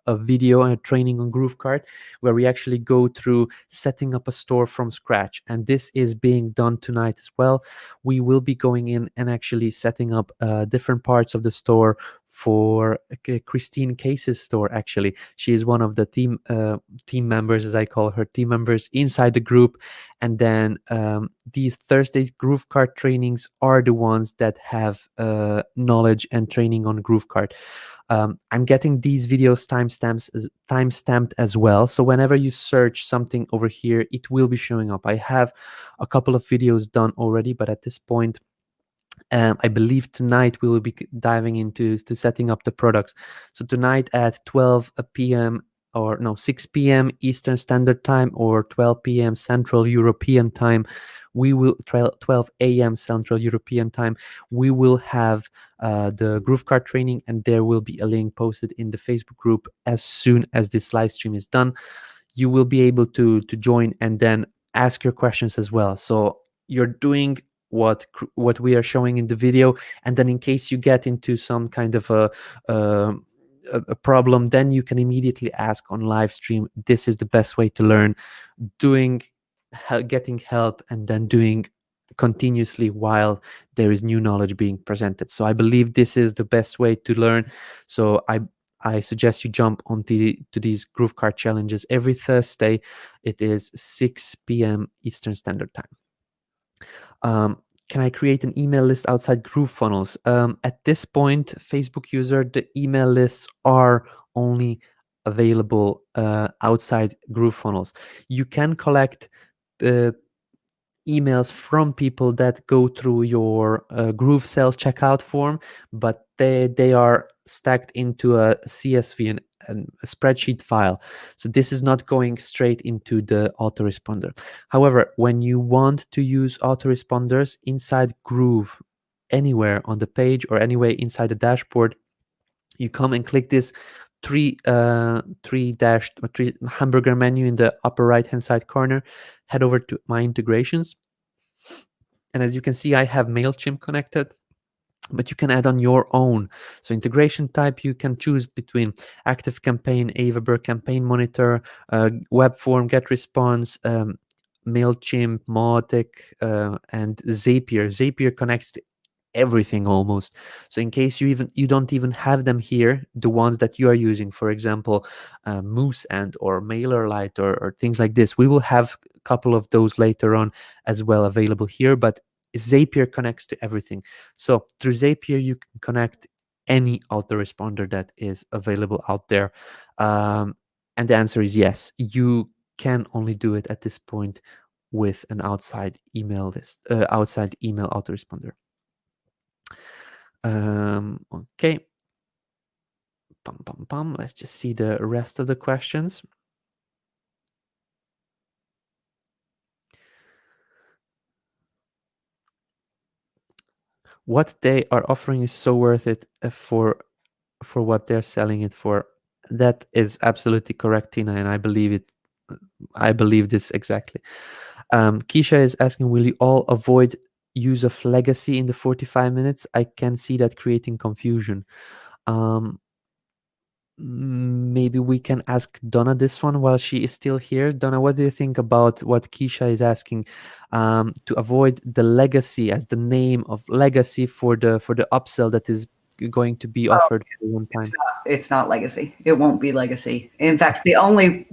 a video and a training on GrooveKart where we actually go through setting up a store from scratch, and this is being done tonight as well. We will be going in and actually setting up different parts of the store for Christine Case's store. Actually, she is one of the team members, as I call her, team members inside the group. And then these Thursdays GrooveKart trainings are the ones that have knowledge and training on GrooveKart. I'm getting these videos time-stamped as well. So whenever you search something over here, it will be showing up. I have a couple of videos done already, but at this point, I believe tonight we will be diving into setting up the products. So tonight at 12 p.m. or no 6 p.m. Eastern Standard Time or 12 p.m. Central European Time, we will 12 a.m. Central European Time, we will have the GrooveKart training, and there will be a link posted in the Facebook group as soon as this live stream is done. You will be able to join and then ask your questions as well. So you're doing what we are showing in the video, and then in case you get into some kind of a problem, then you can immediately ask on live stream. This is the best way to learn, getting help and then doing continuously while there is new knowledge being presented. So I believe this is the best way to learn. So I suggest you jump onto these GrooveKart challenges every Thursday. It is 6 p.m. Eastern Standard Time. Can I create an email list outside GrooveFunnels? At this point, Facebook user, the email lists are only available outside GrooveFunnels. You can collect emails from people that go through your Groove self checkout form, but they are stacked into a CSV and a spreadsheet file. So this is not going straight into the autoresponder. However, when you want to use autoresponders inside Groove, anywhere on the page or anywhere inside the dashboard, you come and click this three hamburger menu in the upper right hand side corner, head over to my integrations, and as you can see, I have MailChimp connected, but you can add on your own. So integration type, you can choose between ActiveCampaign, Aweber Campaign Monitor, Web Form, GetResponse, MailChimp, Mautic, and Zapier. Zapier connects to everything almost. So in case you don't even have them here, the ones that you are using, for example, Mooseend or MailerLite or things like this, we will have a couple of those later on as well available here. But Zapier connects to everything. So through Zapier, you can connect any autoresponder that is available out there. And the answer is yes. You can only do it at this point with an outside email autoresponder. Okay. Let's just see the rest of the questions. What they are offering is so worth it for what they're selling it for. That is absolutely correct, Tina, and I believe it. I believe this exactly. Keisha is asking, will you all avoid use of legacy in the 45 minutes? I can see that creating confusion. Maybe we can ask Donna this one while she is still here. Donna, what do you think about what Keisha is asking, to avoid the legacy as the name of legacy for the upsell that is going to be offered for one time? It's not legacy. It won't be legacy. In fact, the only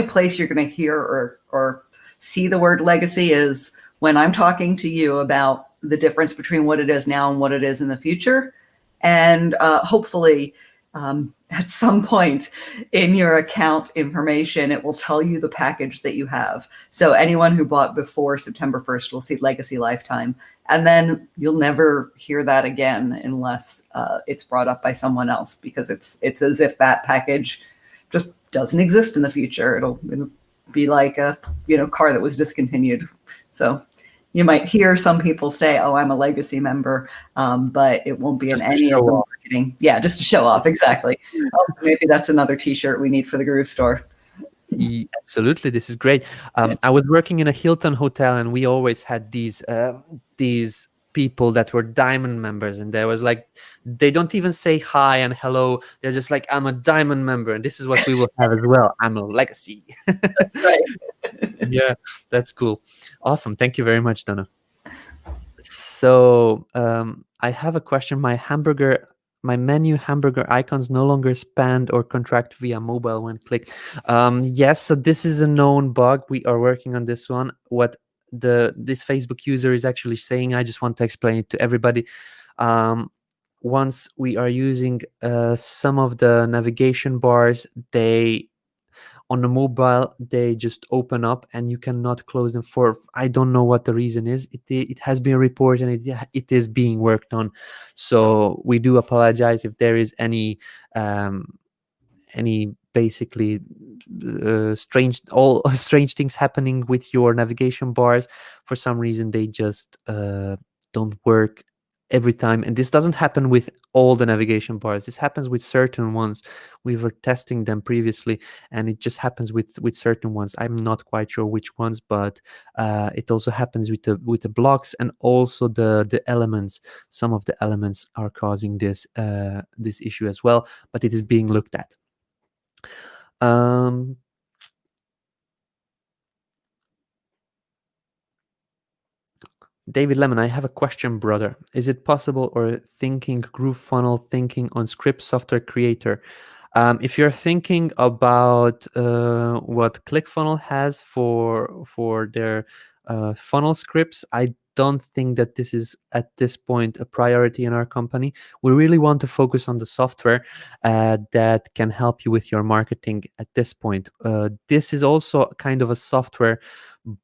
place you're going to hear or see the word legacy is when I'm talking to you about the difference between what it is now and what it is in the future. And hopefully at some point in your account information, it will tell you the package that you have. So anyone who bought before September 1st will see Legacy Lifetime. And then you'll never hear that again unless it's brought up by someone else, because it's as if that package just doesn't exist in the future. It'll be like a car that was discontinued. So you might hear some people say, "Oh, I'm a Legacy member," but it won't be in any of the marketing. Yeah, just to show off. Exactly. Oh, maybe that's another T-shirt we need for the Groove store. Absolutely, this is great. I was working in a Hilton hotel, and we always had these people that were diamond members, and there was like, they don't even say hi and hello. They're just like, I'm a diamond member, and this is what we will have as well. I'm a Legacy. That's right. Yeah, that's cool. Awesome. Thank you very much, Donna. So I have a question. My menu hamburger icons no longer span or contract via mobile when clicked. Yes, so this is a known bug. We are working on this one. What this Facebook user is actually saying, I just want to explain it to everybody. Once we are using some of the navigation bars, on the mobile, they just open up and you cannot close them for, I don't know what the reason is. It has been reported, and it is being worked on. So we do apologize if there is any basically strange things happening with your navigation bars. For some reason, they just don't work every time, and this doesn't happen with all the navigation bars. This happens with certain ones. We were testing them previously, and it just happens with certain ones. I'm not quite sure which ones, but it also happens with the blocks, and also the elements. Some of the elements are causing this issue as well, but it is being looked at. David Lemon, I have a question, brother. Is it possible or thinking GrooveFunnel thinking on script software creator? If you're thinking about what ClickFunnels has for their funnel scripts, I don't think that this is at this point a priority in our company. We really want to focus on the software that can help you with your marketing at this point. This is also kind of a software,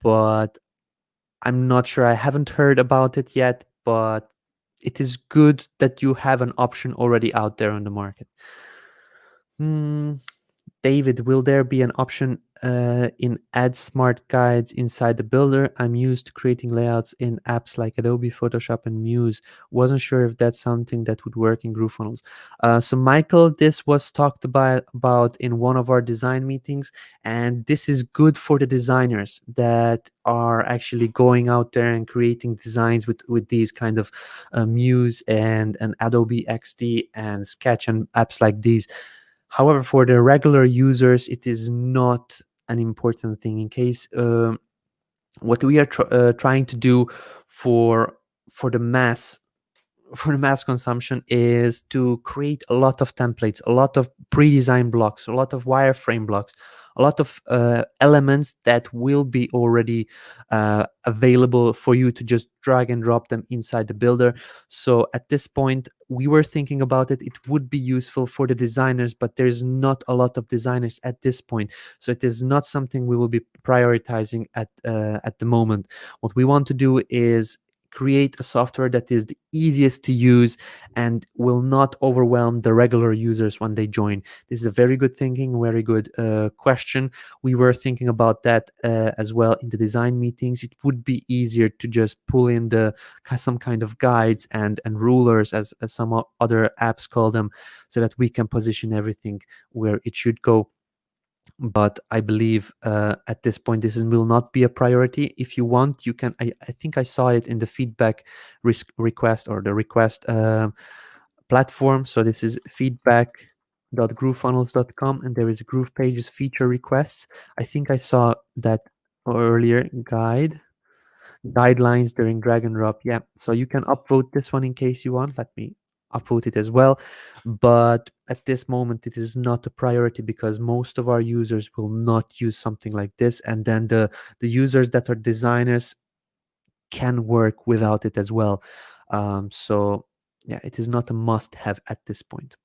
but I'm not sure. I haven't heard about it yet, but it is good that you have an option already out there on the market. David, will there be an option in Add Smart Guides inside the builder? I'm used to creating layouts in apps like Adobe, Photoshop, and Muse. Wasn't sure if that's something that would work in GrooveFunnels. So, Michael, this was talked about in one of our design meetings, and this is good for the designers that are actually going out there and creating designs with these kind of Muse and Adobe XD and Sketch and apps like these. However, for the regular users, it is not an important thing. In case what we are trying to do for the mass consumption is to create a lot of templates, a lot of pre-designed blocks, a lot of wireframe blocks, a lot of elements that will be already available for you to just drag and drop them inside the builder. So at this point, we were thinking about it. It would be useful for the designers, but there's not a lot of designers at this point. So it is not something we will be prioritizing at the moment. What we want to do is create a software that is the easiest to use and will not overwhelm the regular users when they join. This is a very good thinking, very good question. We were thinking about that as well in the design meetings. It would be easier to just pull in some kind of guides and rulers, as some other apps call them, so that we can position everything where it should go. But I believe at this point this will not be a priority. If you want, you can. I think I saw it in the feedback request or the request platform. So this is feedback.groovefunnels.com, and there is a GroovePages feature requests. I think I saw that earlier. Guidelines during drag and drop. Yeah, so you can upvote this one in case you want. Let me upvote it as well. But at this moment, it is not a priority because most of our users will not use something like this. And then the users that are designers can work without it as well. So yeah, it is not a must-have at this point.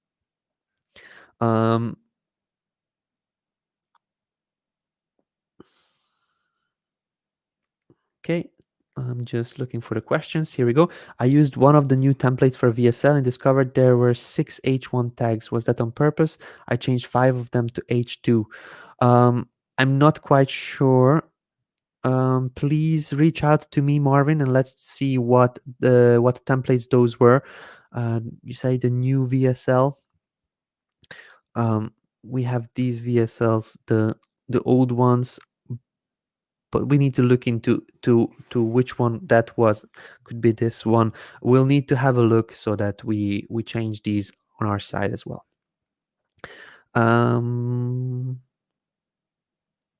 Okay, I'm just looking for the questions. Here we go. I used one of the new templates for VSL and discovered there were 6 H1 tags. Was that on purpose? I changed 5 of them to H2. I'm not quite sure. Please reach out to me, Marvin, and let's see what templates those were. You say the new VSL. We have these VSLs, the old ones, but we need to look into which one that was. Could be this one. We'll need to have a look so that we change these on our side as well.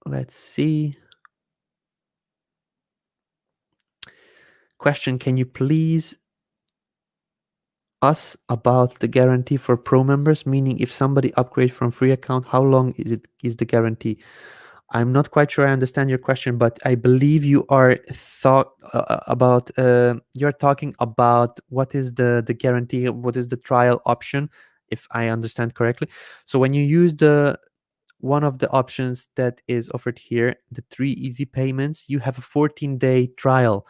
Let's see. Question: can you please us about the guarantee for pro members? Meaning, if somebody upgrades from free account, how long is the guarantee? I'm not quite sure I understand your question, but I believe you are you're talking about what is the guarantee, what is the trial option, if I understand correctly. So when you use the one of the options that is offered here, the 3 easy payments, you have a 14-day trial,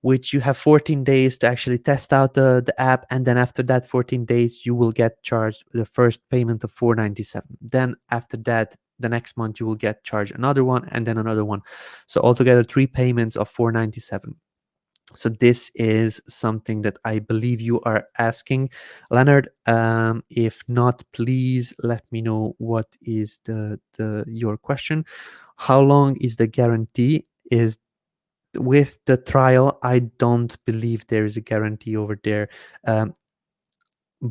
which you have 14 days to actually test out the app, and then after that 14 days you will get charged the first payment of $4.97. Then after that, the next month you will get charged another one, and then another one. So altogether 3 payments of $4.97. So this is something that I believe you are asking, Leonard. If not, please let me know what is your question. How long is the guarantee? Is with the trial, I don't believe there is a guarantee over there.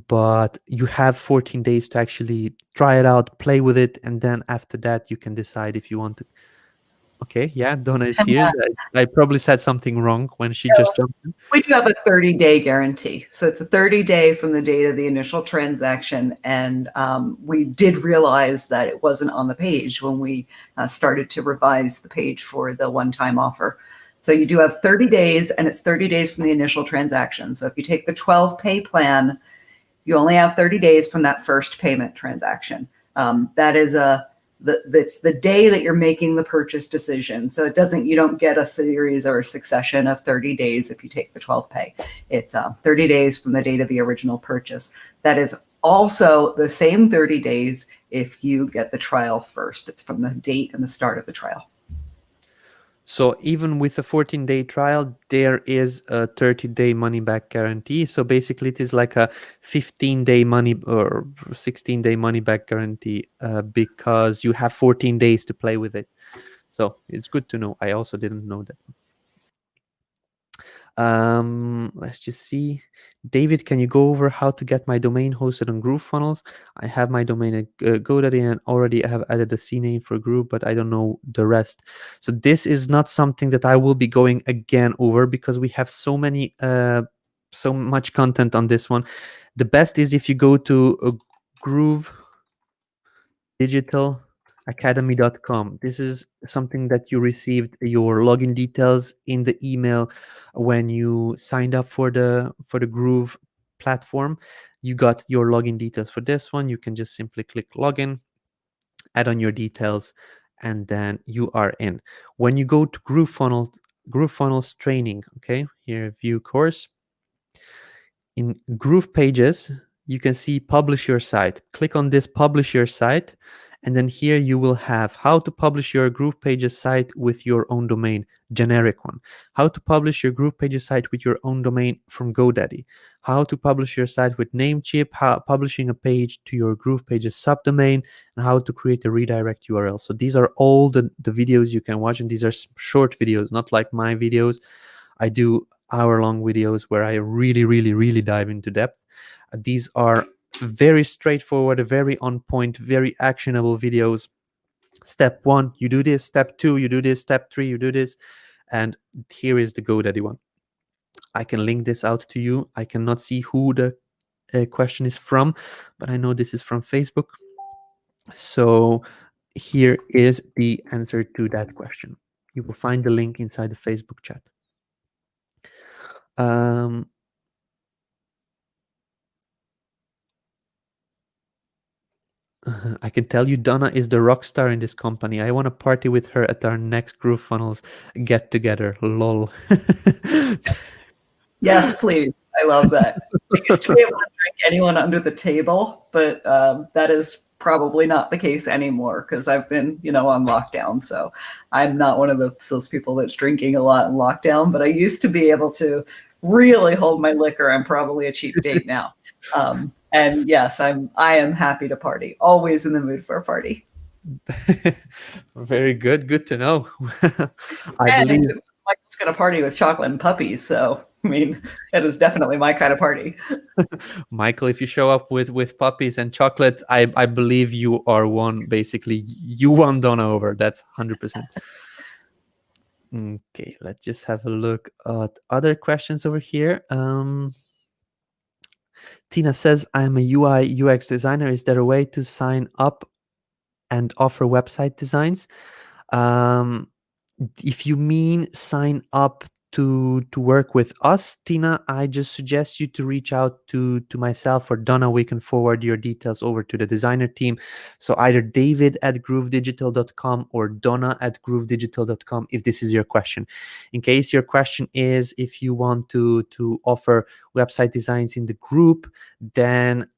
But you have 14 days to actually try it out, play with it, and then after that you can decide if you want to. Okay, yeah, Donna is here. I probably said something wrong when she just jumped in. We do have a 30-day guarantee. So it's a 30-day from the date of the initial transaction. And we did realize that it wasn't on the page when we started to revise the page for the one-time offer. So you do have 30 days, and it's 30 days from the initial transaction. So if you take the 12-pay plan, you only have 30 days from that first payment transaction. That is that's the day that you're making the purchase decision. So you don't get a series or a succession of 30 days if you take the 12 pay. It's 30 days from the date of the original purchase. That is also the same 30 days if you get the trial first. It's from the date and the start of the trial. So even with a 14-day trial, there is a 30-day money-back guarantee. So basically, it is like a 15-day money or 16-day money-back guarantee because you have 14 days to play with it. So it's good to know. I also didn't know that. Let's just see. David, can you go over how to get my domain hosted on GrooveFunnels? I have my domain at GoDaddy, and already I have added a CNAME for Groove, but I don't know the rest. So this is not something that I will be going again over because we have so much content on this one. The best is if you go to GrooveDigital academy.com. This is something that you received your login details in the email when you signed up for the Groove platform. You got your login details for this one. You can just simply click login, add on your details, and then you are in. When you go to GrooveFunnels training, okay, here view course. In GroovePages, you can see publish your site. Click on this publish your site, and then here you will have how to publish your GroovePages site with your own domain, generic one. How to publish your GroovePages site with your own domain from GoDaddy. How to publish your site with Namecheap, how publishing a page to your GroovePages subdomain, and how to create a redirect URL. So these are all the videos you can watch, and these are short videos, not like my videos. I do hour-long videos where I really dive into depth. These are very straightforward, very on point, very actionable videos. Step 1, you do this. Step 2, you do this. Step 3, you do this. And here is the GoDaddy one. I can link this out to you. I cannot see who the question is from, but I know this is from Facebook. So here is the answer to that question. You will find the link inside the Facebook chat. Um, I can tell you Donna is the rock star in this company. I want to party with her at our next GrooveFunnels get together. Lol. Yes, please. I love that. I used to be able to drink anyone under the table, but that is probably not the case anymore because I've been, on lockdown. So I'm not one of those people that's drinking a lot in lockdown, but I used to be able to really hold my liquor. I'm probably a cheap date now. And yes, I am happy to party. Always in the mood for a party. Very good. Good to know. I And believe Michael's going to party with chocolate and puppies. So, I mean, that is definitely my kind of party. Michael, if you show up with puppies and chocolate, I believe you are one. Basically, you won Donna over. That's 100%. Okay, let's just have a look at other questions over here. Tina says, I'm a UI UX designer. Is there a way to sign up and offer website designs? If you mean sign up to work with us, Tina, I just suggest you to reach out to myself or Donna. We can forward your details over to the designer team. So either David at groovedigital.com or Donna at groovedigital.com if this is your question. In case your question is if you want to offer website designs in the group, then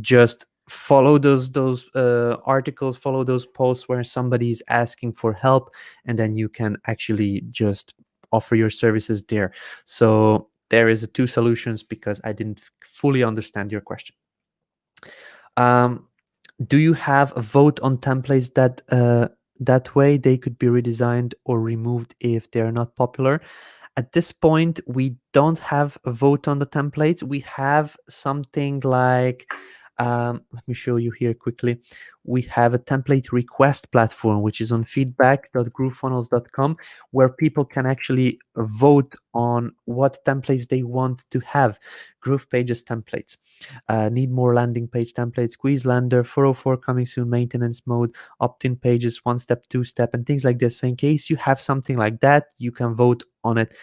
just follow those articles, follow those posts where somebody is asking for help, and then you can actually just offer your services there. So there is two solutions because I didn't fully understand your question. Do you have a vote on templates that way they could be redesigned or removed if they're not popular? At this point, we don't have a vote on the templates. We have something like, let me show you here quickly. We have a template request platform, which is on feedback.groovefunnels.com, where people can actually vote on what templates they want to have. GroovePages templates. Need more landing page templates, squeeze lander, 404 coming soon, maintenance mode, opt-in pages, one step, two step, and things like this. So in case you have something like that, you can vote on it,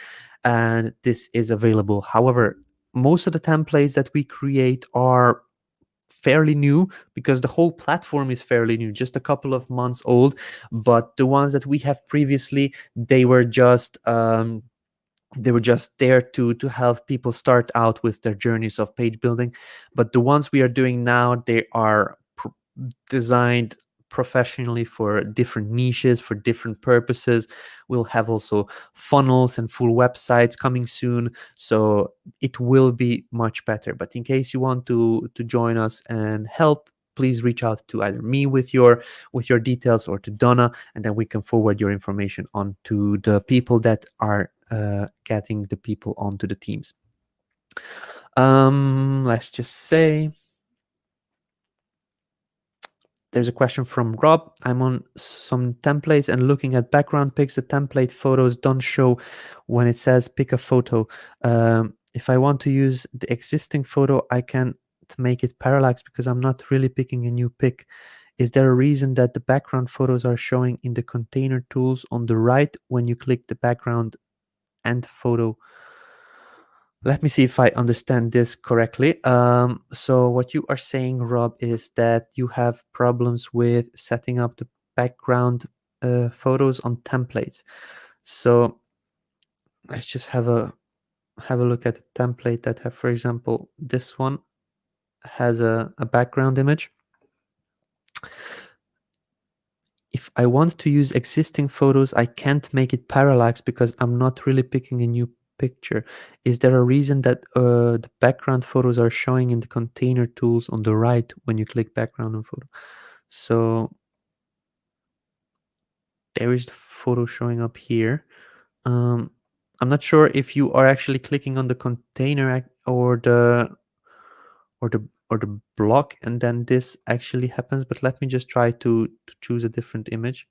and this is available. However, most of the templates that we create are fairly new because the whole platform is fairly new, just a couple of months old. But the ones that we have previously, they were just there to help people start out with their journeys of page building. But the ones we are doing now, they are designed professionally for different niches, for different purposes. We'll have also funnels and full websites coming soon, so it will be much better. But in case you want to join us and help, please reach out to either me with your details or to Donna, and then we can forward your information on to the people that are getting the people onto the teams. Let's just say there's a question from Rob. I'm on some templates and looking at background pics. The template photos don't show when it says pick a photo. If I want to use the existing photo, I can't make it parallax because I'm not really picking a new pic. Is there a reason that the background photos are showing in the container tools on the right when you click the background and photo? Let me see if I understand this correctly. So what you are saying, Rob, is that you have problems with setting up the background photos on templates. So let's just have a look at a template that have, for example, this one has a background image. If I want to use existing photos, I can't make it parallax because I'm not really picking a new picture. Is there a reason that the background photos are showing in the container tools on the right when you click background and photo? So there is the photo showing up here. I'm not sure if you are actually clicking on the container or the block, and then this actually happens. But let me just try to choose a different image.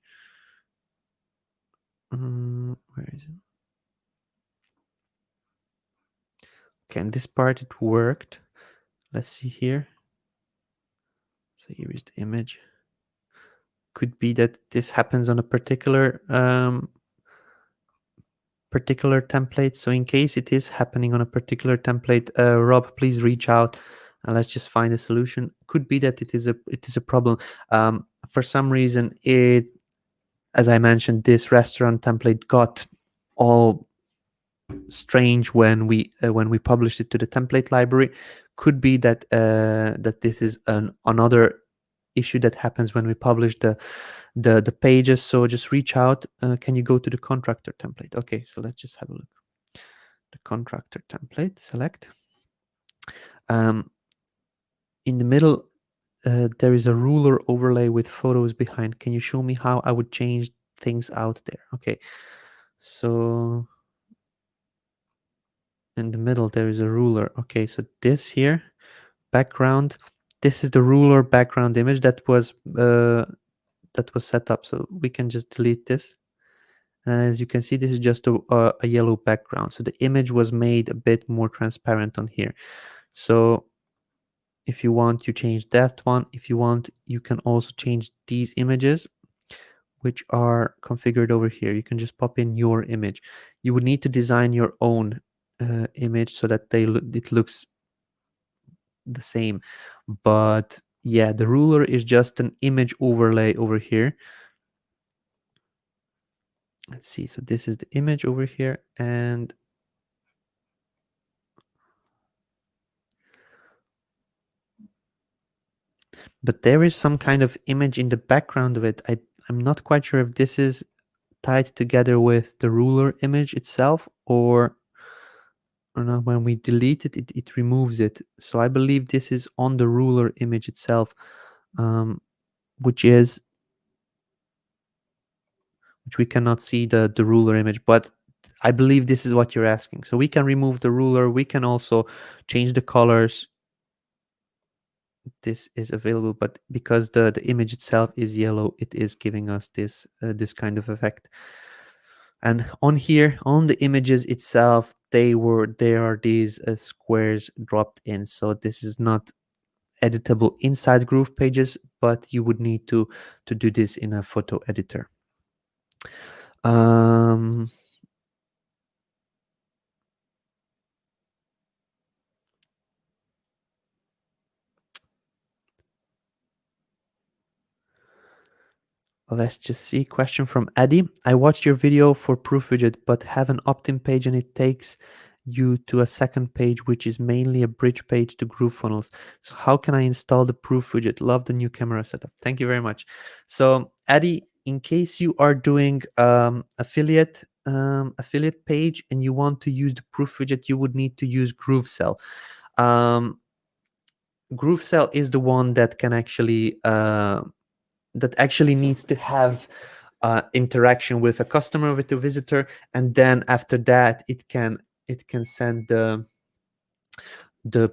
Where is it? Okay, and this part it worked. Let's see here. So here is the image. Could be that this happens on a particular particular template. So in case it is happening on a particular template, Rob, please reach out and let's just find a solution. Could be that it is a problem. For some reason, as I mentioned, this restaurant template got all strange when we published it to the template library. Could be that that this is another issue that happens when we publish the pages. So just reach out. Can you go to the contractor template? Okay, so let's just have a look. The contractor template, select. In the middle, there is a ruler overlay with photos behind. Can you show me how I would change things out there? Okay, so in the middle there is a ruler. Okay, so this here, background, this is the ruler background image that was set up. So we can just delete this. As you can see, this is just a yellow background. So the image was made a bit more transparent on here. So if you want, you change that one. If you want, you can also change these images, which are configured over here. You can just pop in your image. You would need to design your own image so that it looks the same. But yeah, the ruler is just an image overlay over here. Let's see. So this is the image over here, and but there is some kind of image in the background of it. I'm not quite sure if this is tied together with the ruler image itself or not. When we delete it, it removes it. So I believe this is on the ruler image itself, which we cannot see the ruler image, but I believe this is what you're asking. So we can remove the ruler. We can also change the colors. This is available, but because the image itself is yellow, it is giving us this this kind of effect. And on here, on the images itself, there are these squares dropped in. So this is not editable inside GroovePages, but you would need to do this in a photo editor. Let's just see. Question from Eddie. I watched your video for proof widget, but have an opt-in page and it takes you to a second page, which is mainly a bridge page to GrooveFunnels. So how can I install the proof widget? Love the new camera setup. Thank you very much. So Eddie, in case you are doing affiliate page and you want to use the proof widget, you would need to use GrooveCell. GrooveCell is the one that can actually needs to have interaction with a customer, with a visitor, and then after that it can send the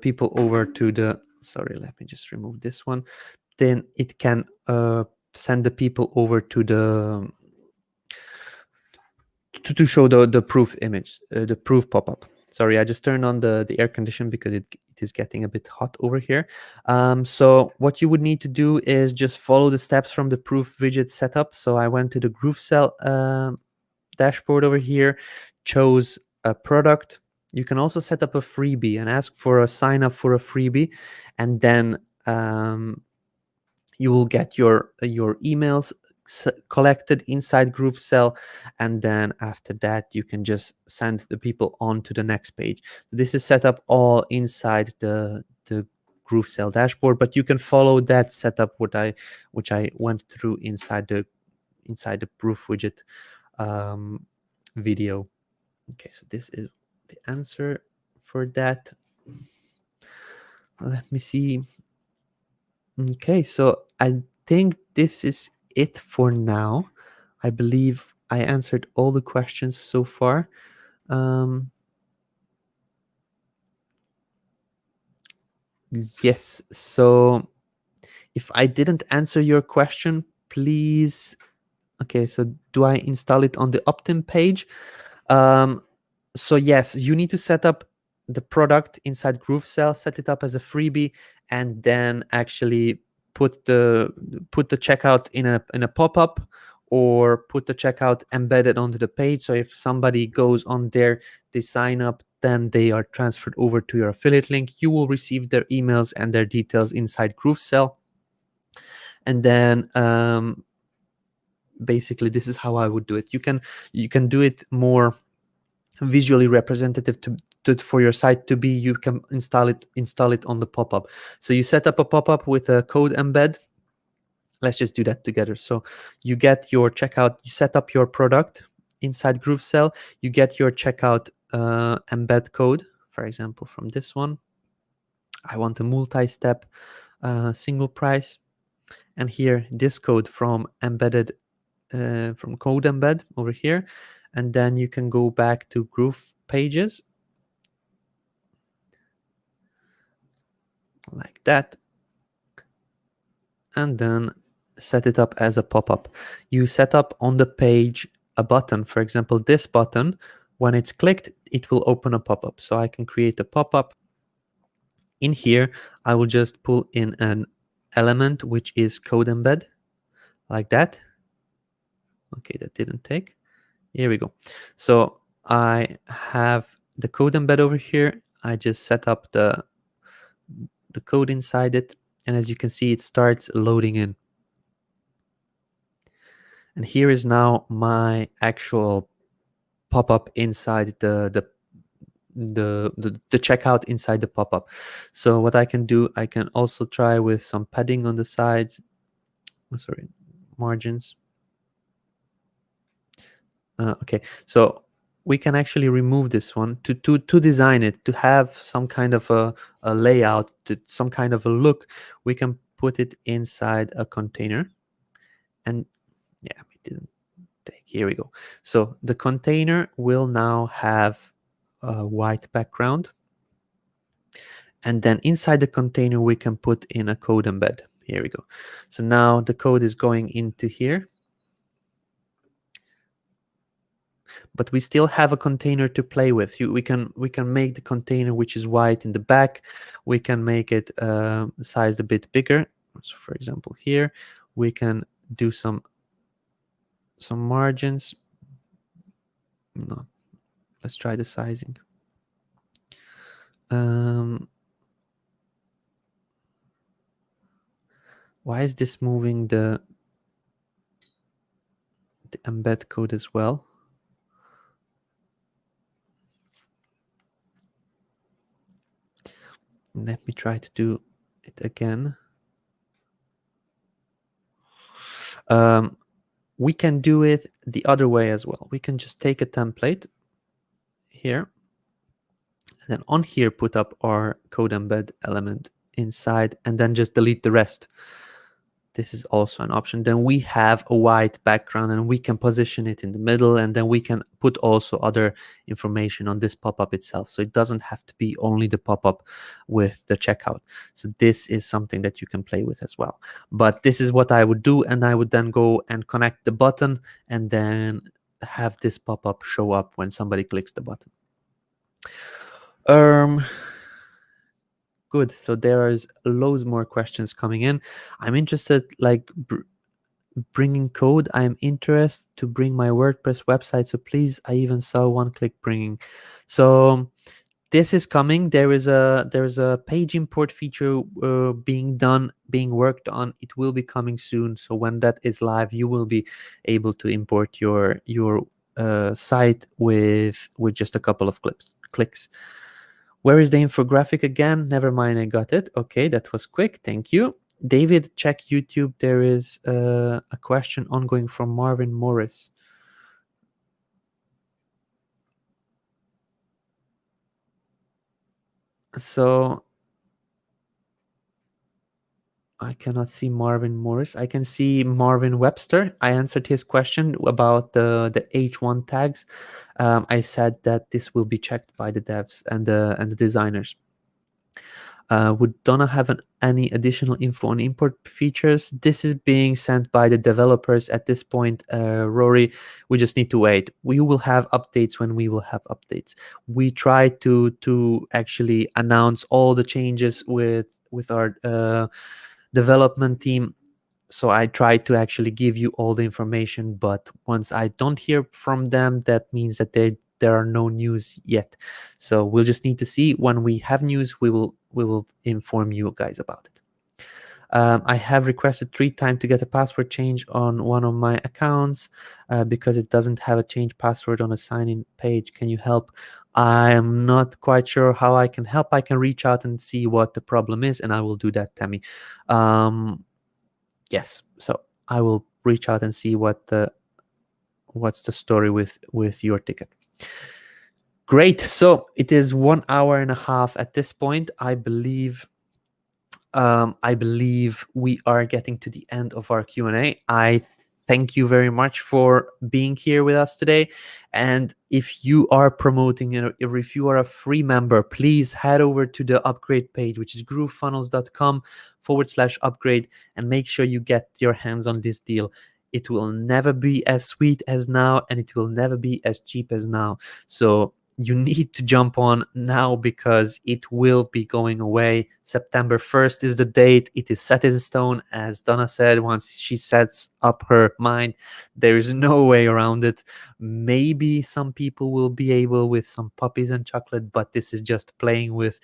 people over to the, sorry, let me just remove this one. Then it can send the people over to the to show the proof image, the proof pop-up. Sorry, I just turned on the air condition because it is getting a bit hot over here. So what you would need to do is just follow the steps from the proof widget setup. So I went to the GrooveCell dashboard over here, chose a product. You can also set up a freebie and ask for a sign up for a freebie, and then you will get your emails collected inside GrooveCell, and then after that you can just send the people on to the next page. So this is set up all inside the GrooveCell dashboard, but you can follow that setup which I went through inside the proof widget video. Okay, so this is the answer for that. Let me see. Okay, so I think this is it for now. I believe I answered all the questions so far. Yes, so if I didn't answer your question, please. Okay, so do I install it on the opt-in page? So yes, you need to set up the product inside GrooveCell, set it up as a freebie, and then actually put the checkout in a pop-up, or put the checkout embedded onto the page. So if somebody goes on there, they sign up, then they are transferred over to your affiliate link. You will receive their emails and their details inside GrooveCell. And then basically this is how I would do it. You can do it more visually representative for your site to be. You can install it on the pop-up. So you set up a pop-up with a code embed. Let's just do that together. So you get your checkout, you set up your product inside GrooveCell, you get your checkout embed code, for example, from this one. I want a multi-step single price. And here, this code from embedded, from code embed over here. And then you can go back to GroovePages, like that. And then set it up as a pop-up. You set up on the page a button, for example, this button. When it's clicked, it will open a pop-up. So I can create a pop-up. In here, I will just pull in an element, which is code embed, like that. Okay, that didn't take. Here we go. So I have the code embed over here. I just set up the code inside it. And as you can see, it starts loading in. And here is now my actual pop-up inside the checkout inside the pop-up. So what I can do, I can also try with some padding on the sides. Sorry, margins. Okay, so we can actually remove this one to design it, to have some kind of a layout, to some kind of a look. We can put it inside a container. And yeah, we didn't take. Here we go. So the container will now have a white background. And then inside the container, we can put in a code embed. Here we go. So now the code is going into here. But we still have a container to play with. We can make the container which is white in the back. We can make it sized a bit bigger. So for example, here we can do some margins. No, let's try the sizing. Why is this moving the embed code as well? Let me try to do it again. We can do it the other way as well. We can just take a template here, and then on here put up our code embed element inside, and then just delete the rest. This is also an option. Then we have a white background, and we can position it in the middle, and then we can put also other information on this pop-up itself. So it doesn't have to be only the pop-up with the checkout. So this is something that you can play with as well. But this is what I would do, and I would then go and connect the button and then have this pop-up show up when somebody clicks the button. Good. So there is loads more questions coming in. I'm interested, like bringing code. I'm interested to bring my WordPress website. So please, I even saw one-click bringing. So this is coming. There's a page import feature being worked on. It will be coming soon. So when that is live, you will be able to import your site with just a couple of clicks. Where is the infographic again? Never mind, I got it. Okay, that was quick. Thank you. David, check YouTube. There is a question ongoing from Marvin Morris. So I cannot see Marvin Morris. I can see Marvin Webster. I answered his question about the H1 tags. I said that this will be checked by the devs and the designers. Would Donna have any additional info on import features? This is being sent by the developers at this point, Rory. We just need to wait. We will have updates when we will have updates. We try to actually announce all the changes with our development team so I try to actually give you all the information, but once I don't hear from them, that means that there are no news yet. So we'll just need to see. When we have news, we will inform you guys about it. I have requested 3 times to get a password change on one of my accounts because it doesn't have a change password on a sign-in page. Can you help? I am not quite sure how I can help. I can reach out and see what the problem is, and I will do that, Tammy. Yes, so I will reach out and see what's the story with your ticket. Great. So it is 1 hour and a half at this point. I believe we are getting to the end of our Q&A. I thank you very much for being here with us today. And if you are promoting it, or if you are a free member, please head over to the upgrade page, which is groovefunnels.com/upgrade, and make sure you get your hands on this deal. It will never be as sweet as now, and it will never be as cheap as now. So you need to jump on now because it will be going away. September 1st is the date. It is set in stone. As Donna said, once she sets up her mind, there is no way around it. Maybe some people will be able with some puppies and chocolate, but this is just playing with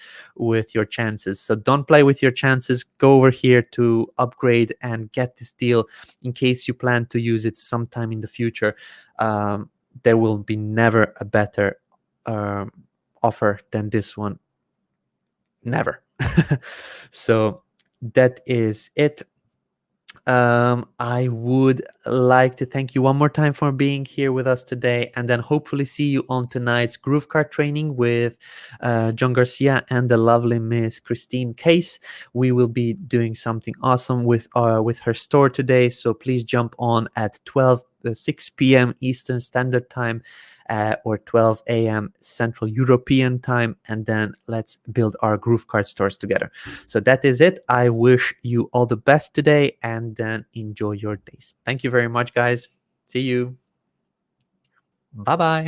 your chances. So don't play with your chances. Go over here to upgrade and get this deal in case you plan to use it sometime in the future. There will be never a better offer than this one. Never. So that is it. I would like to thank you one more time for being here with us today, and then hopefully see you on tonight's GrooveKart training with John Garcia and the lovely Miss Christine Case. We will be doing something awesome with her store today, so please jump on at 6 p.m. Eastern Standard Time or 12 a.m. Central European Time, and then let's build our GrooveKart stores together. So that is it. I wish you all the best today, and then enjoy your days. Thank you very much, guys. See you. Bye-bye.